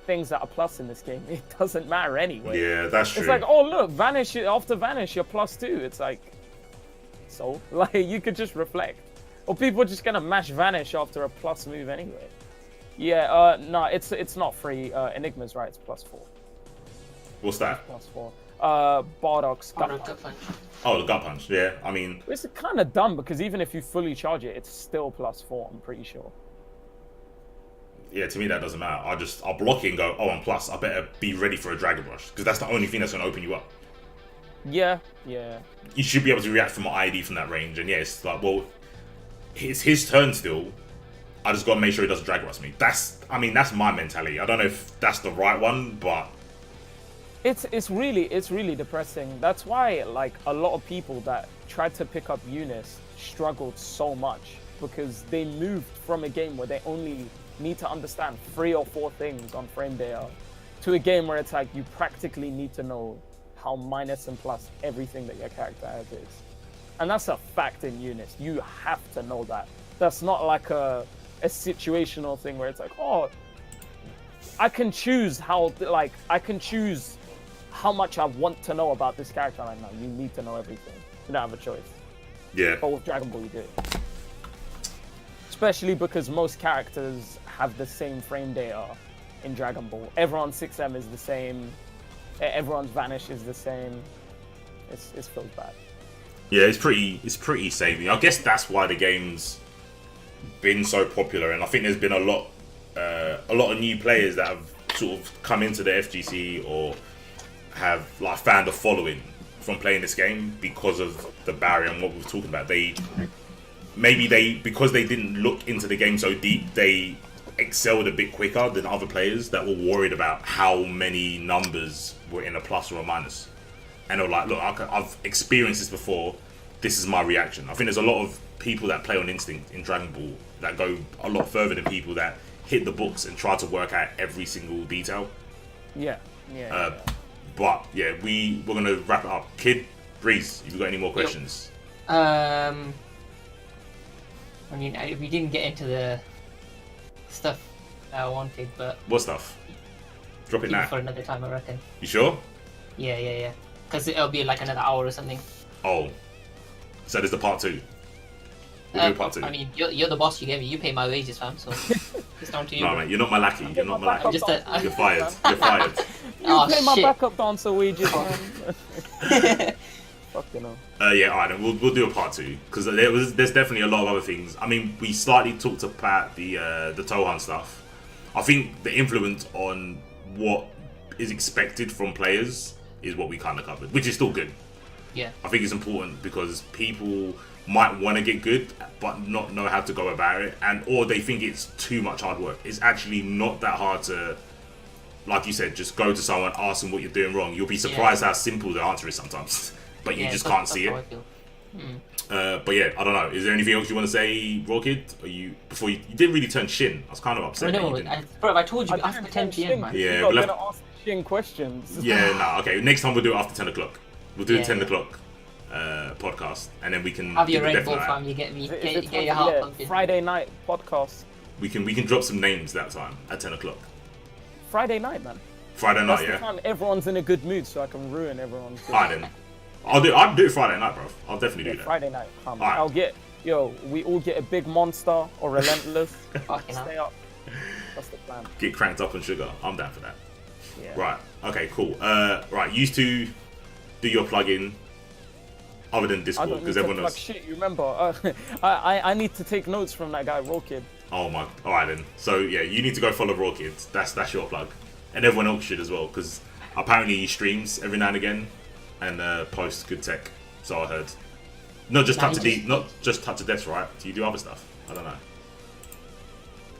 Speaker 2: things that are plus in this game, it doesn't matter anyway.
Speaker 1: Yeah, that's true.
Speaker 2: It's like, oh look, vanish after vanish, you're +2. It's like, so like you could just reflect, or people are just gonna mash vanish after a plus move anyway. Yeah, no, it's not free. Enigma's right, it's +4.
Speaker 1: What's that?
Speaker 2: +4. Bardock's gut punch.
Speaker 1: Oh, the gut punch. Yeah, I mean,
Speaker 2: It's kind of dumb because even if you fully charge it, it's still +4. I'm pretty sure.
Speaker 1: yeah, to me that doesn't matter. I'll block it and go, oh, I'm plus. I better be ready for a Dragon Rush because that's the only thing that's gonna open you up.
Speaker 2: Yeah.
Speaker 1: You should be able to react from an ID from that range, and yes, like, well, it's his turn still. I just gotta make sure he doesn't Dragon Rush me. That's my mentality. I don't know if that's the right one, but
Speaker 2: It's really depressing. That's why like a lot of people that tried to pick up Eunice struggled so much because they moved from a game where they only need to understand 3 or 4 things on frame data to a game where it's like you practically need to know how minus and plus everything that your character has is. And that's a fact in Eunice. You have to know that. That's not like a situational thing where it's like, oh, I can choose how much I want to know about this character right now. You need to know everything. You don't have a choice.
Speaker 1: yeah,
Speaker 2: But with Dragon Ball, you do. Especially because most characters have the same frame data in Dragon Ball. Everyone's 6M is the same. Everyone's Vanish is the same. It feels bad.
Speaker 1: yeah, it's pretty samey. I guess that's why the game's been so popular, and I think there's been a lot of new players that have sort of come into the FGC or have like found a following from playing this game because of the barrier and what we were talking about. Because they didn't look into the game so deep, they excelled a bit quicker than other players that were worried about how many numbers were in a plus or a minus. And they were like, look, I've experienced this before, this is my reaction. I think there's a lot of people that play on instinct in Dragon Ball that go a lot further than people that hit the books and try to work out every single detail.
Speaker 2: Yeah.
Speaker 1: But yeah, we're gonna wrap it up. KidBreeze, have you got any more questions?
Speaker 3: I mean, we didn't get into the stuff that I wanted, but
Speaker 1: What stuff? Drop it
Speaker 3: keep it
Speaker 1: now.
Speaker 3: for another time, I reckon.
Speaker 1: You sure?
Speaker 3: Yeah. Because it'll be like another hour or something.
Speaker 1: Oh, so there's the part 2. We'll do part 2.
Speaker 3: I mean, you're the boss. You pay my wages, fam. So it's down to you.
Speaker 1: No, mate, you're not my lackey. You're not my lackey.
Speaker 3: I'm just
Speaker 1: You're fired. You're fired.
Speaker 2: You pay my backup dancer wages, man. Fucking hell.
Speaker 1: Yeah, alright, then we'll do a part 2 because there's definitely a lot of other things. I mean, we slightly talked about the Tohan stuff. I think the influence on what is expected from players is what we kind of covered, which is still good.
Speaker 3: Yeah.
Speaker 1: I think it's important because people might want to get good but not know how to go about it, or they think it's too much hard work. It's actually not that hard to, like you said, just go to someone, ask them what you're doing wrong. You'll be surprised how simple the answer is sometimes, but you just can't see it. But yeah, I don't know. Is there anything else you want to say, Rawkid? You didn't really turn Shin. I was kind of upset.
Speaker 3: I know, bro. I told you after 10 p.m. man.
Speaker 1: Yeah,
Speaker 2: You're not gonna ask Shin questions.
Speaker 1: Yeah, no. Okay, next time we'll do it after 10 o'clock. We'll do the 10
Speaker 3: Yeah.
Speaker 1: o'clock podcast, and then we can
Speaker 3: Have your
Speaker 1: give a
Speaker 3: Red Bull,
Speaker 1: definite-
Speaker 3: fam. You get me.
Speaker 2: If
Speaker 3: Get
Speaker 2: it's
Speaker 3: your heart pumping.
Speaker 2: Friday night podcast.
Speaker 1: We can drop some names that time at 10 o'clock.
Speaker 2: Friday night, man.
Speaker 1: Friday
Speaker 2: That's
Speaker 1: night,
Speaker 2: the
Speaker 1: yeah.
Speaker 2: time everyone's in a good mood, so I can ruin everyone's. Good
Speaker 1: Alright
Speaker 2: mood.
Speaker 1: then. I'll do it Friday night, bro. I'll definitely do that.
Speaker 2: Friday night.
Speaker 1: Alright.
Speaker 2: I'll get. We all get a big monster or relentless.
Speaker 3: Fucking hell.
Speaker 2: Stay up. That's the plan.
Speaker 1: Get cranked up on sugar. I'm down for that.
Speaker 2: Yeah.
Speaker 1: Right. Okay. Cool. Right. Used to do your plugin other than
Speaker 2: I
Speaker 1: Discord
Speaker 2: don't need
Speaker 1: because
Speaker 2: to
Speaker 1: everyone
Speaker 2: plug
Speaker 1: knows.
Speaker 2: shit. You remember? I need to take notes from that guy, Rawkid.
Speaker 1: Oh my. All right then. So yeah, you need to go follow Rawkid. That's your plug, and everyone else should as well because apparently he streams every now and again and posts good tech. So I heard. Not just touch to death, right? Do you do other stuff? I don't know.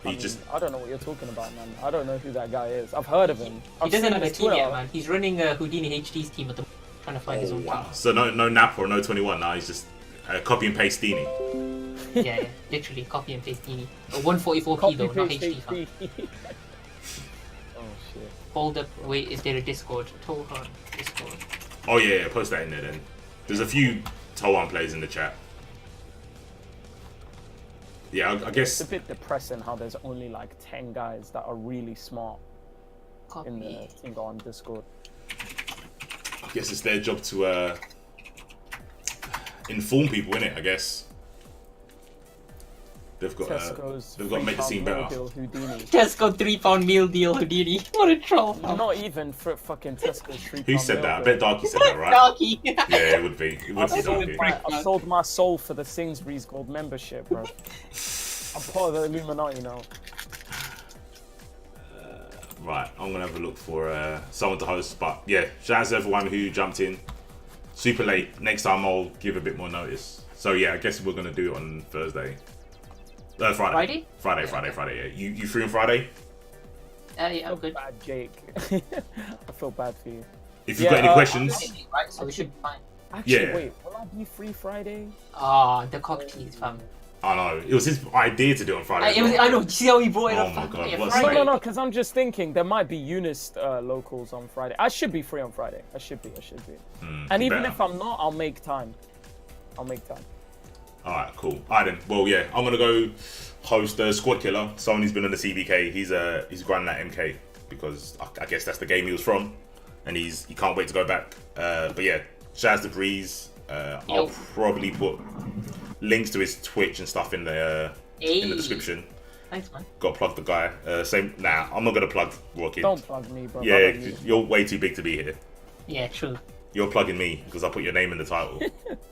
Speaker 2: I don't know what you're talking about, man. I don't know who that guy is. I've heard of him.
Speaker 3: He
Speaker 2: I've
Speaker 3: doesn't
Speaker 2: seen
Speaker 3: have a
Speaker 2: his
Speaker 3: team yet,
Speaker 2: Twitter.
Speaker 3: man. He's running Houdini HD's team at the trying to find his
Speaker 1: Oh
Speaker 3: own
Speaker 1: wow. So no Nap or no 21 now. He's just copy and paste Steenie.
Speaker 3: team. Yeah, literally copy and paste Dini. 144p though, not HD, fam.
Speaker 2: Oh shit.
Speaker 3: Hold up. Wait, is there a Discord? Tohan Discord.
Speaker 1: Oh yeah, post that in there then. There's a few Toan players in the chat. Yeah, I guess.
Speaker 2: It's a bit depressing how there's only like 10 guys that are really smart in the
Speaker 3: Copy.
Speaker 2: thing on Discord.
Speaker 1: I guess it's their job to inform people, innit? I guess they've got
Speaker 2: Tesco's
Speaker 1: they've got to make the scene
Speaker 2: £3
Speaker 1: better.
Speaker 2: deal Houdini.
Speaker 3: Tesco £3 meal deal Houdini. What a troll, fam.
Speaker 2: Not even for fucking Tesco's £3.
Speaker 1: Who said that? I
Speaker 2: meal
Speaker 1: bet
Speaker 2: deal.
Speaker 1: Darky said that, right?
Speaker 3: Darky.
Speaker 1: Yeah, it would be. It would be Darky.
Speaker 2: I sold my soul for the Sainsbury's Gold membership, bro. I'm part of the Illuminati now.
Speaker 1: Right, I'm gonna have a look for someone to host. But yeah, shout out to everyone who jumped in. Super late. Next time I'll give a bit more notice. So yeah, I guess we're gonna do it on Thursday. Friday. Friday. Yeah. You free on Friday?
Speaker 3: Yeah, I'm good.
Speaker 2: Bad Jake. I feel bad for you.
Speaker 1: If you've got any questions,
Speaker 3: Right, so we should be fine.
Speaker 2: Actually,
Speaker 1: Yeah.
Speaker 2: wait, will I be free Friday?
Speaker 3: Ah, the cocktails, fam.
Speaker 1: I know it was his idea to do it on Friday. as well.
Speaker 3: I know. See how he brought it
Speaker 1: Oh
Speaker 3: up?
Speaker 1: my
Speaker 3: fam?
Speaker 1: God,
Speaker 3: Yeah,
Speaker 1: what's
Speaker 3: Friday.
Speaker 1: that?
Speaker 2: No, because I'm just thinking there might be Eunice locals on Friday. I should be free on Friday. I should be. And even
Speaker 1: better.
Speaker 2: if I'm not, I'll make time.
Speaker 1: Alright, cool. Alright then. Well, yeah, I'm gonna go host Squad Killer. Someone who's been on the CBK. He's grinding that MK because I guess that's the game he was from, and he can't wait to go back. But yeah, shout out to Breeze. I'll probably put links to his Twitch and stuff in the description.
Speaker 3: Thanks, man.
Speaker 1: Got to plug the guy. I'm not gonna plug Rawkid.
Speaker 2: Don't plug me, bro.
Speaker 1: Yeah,
Speaker 2: I don't need it.
Speaker 1: you're way too big to be here.
Speaker 3: Yeah, true.
Speaker 1: You're plugging me because I put your name in the title.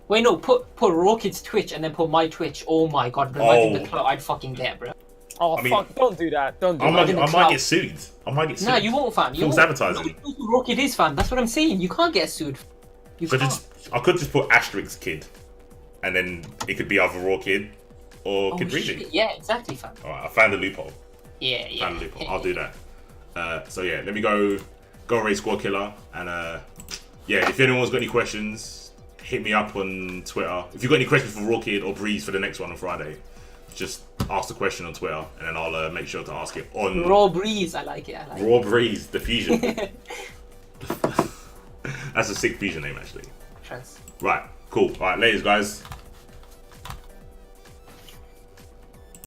Speaker 3: Wait, no, put Rawkid's Twitch and then put my Twitch. Oh my god, imagine the clout I'd fucking get, bro.
Speaker 2: Oh
Speaker 1: I mean-
Speaker 2: fuck! Don't do that. Don't do
Speaker 1: I
Speaker 2: that.
Speaker 1: might get sued.
Speaker 3: Nah, you won't, fam. You
Speaker 1: False
Speaker 3: won't.
Speaker 1: advertising.
Speaker 3: You know who Rawkid is, fam. That's what I'm saying. You can't get sued. You
Speaker 1: So
Speaker 3: can't.
Speaker 1: I could just put asterisk kid, and then it could be either Rawkid or
Speaker 3: Oh,
Speaker 1: KidBreeze.
Speaker 3: shit. Yeah, exactly, fam.
Speaker 1: Alright, I found a loophole.
Speaker 3: Yeah.
Speaker 1: Found a loophole. I'll do that. So yeah, let me go raid Squad Killer, and yeah, if anyone's got any questions, hit me up on Twitter. If you've got any questions for Rawkid or Breeze for the next one on Friday, just ask the question on Twitter, and then I'll make sure to ask it on
Speaker 3: Raw Breeze, I like it.
Speaker 1: Raw Breeze, the fusion. That's a sick fusion name, actually.
Speaker 3: Trust.
Speaker 1: Right, cool. Alright, laters, guys.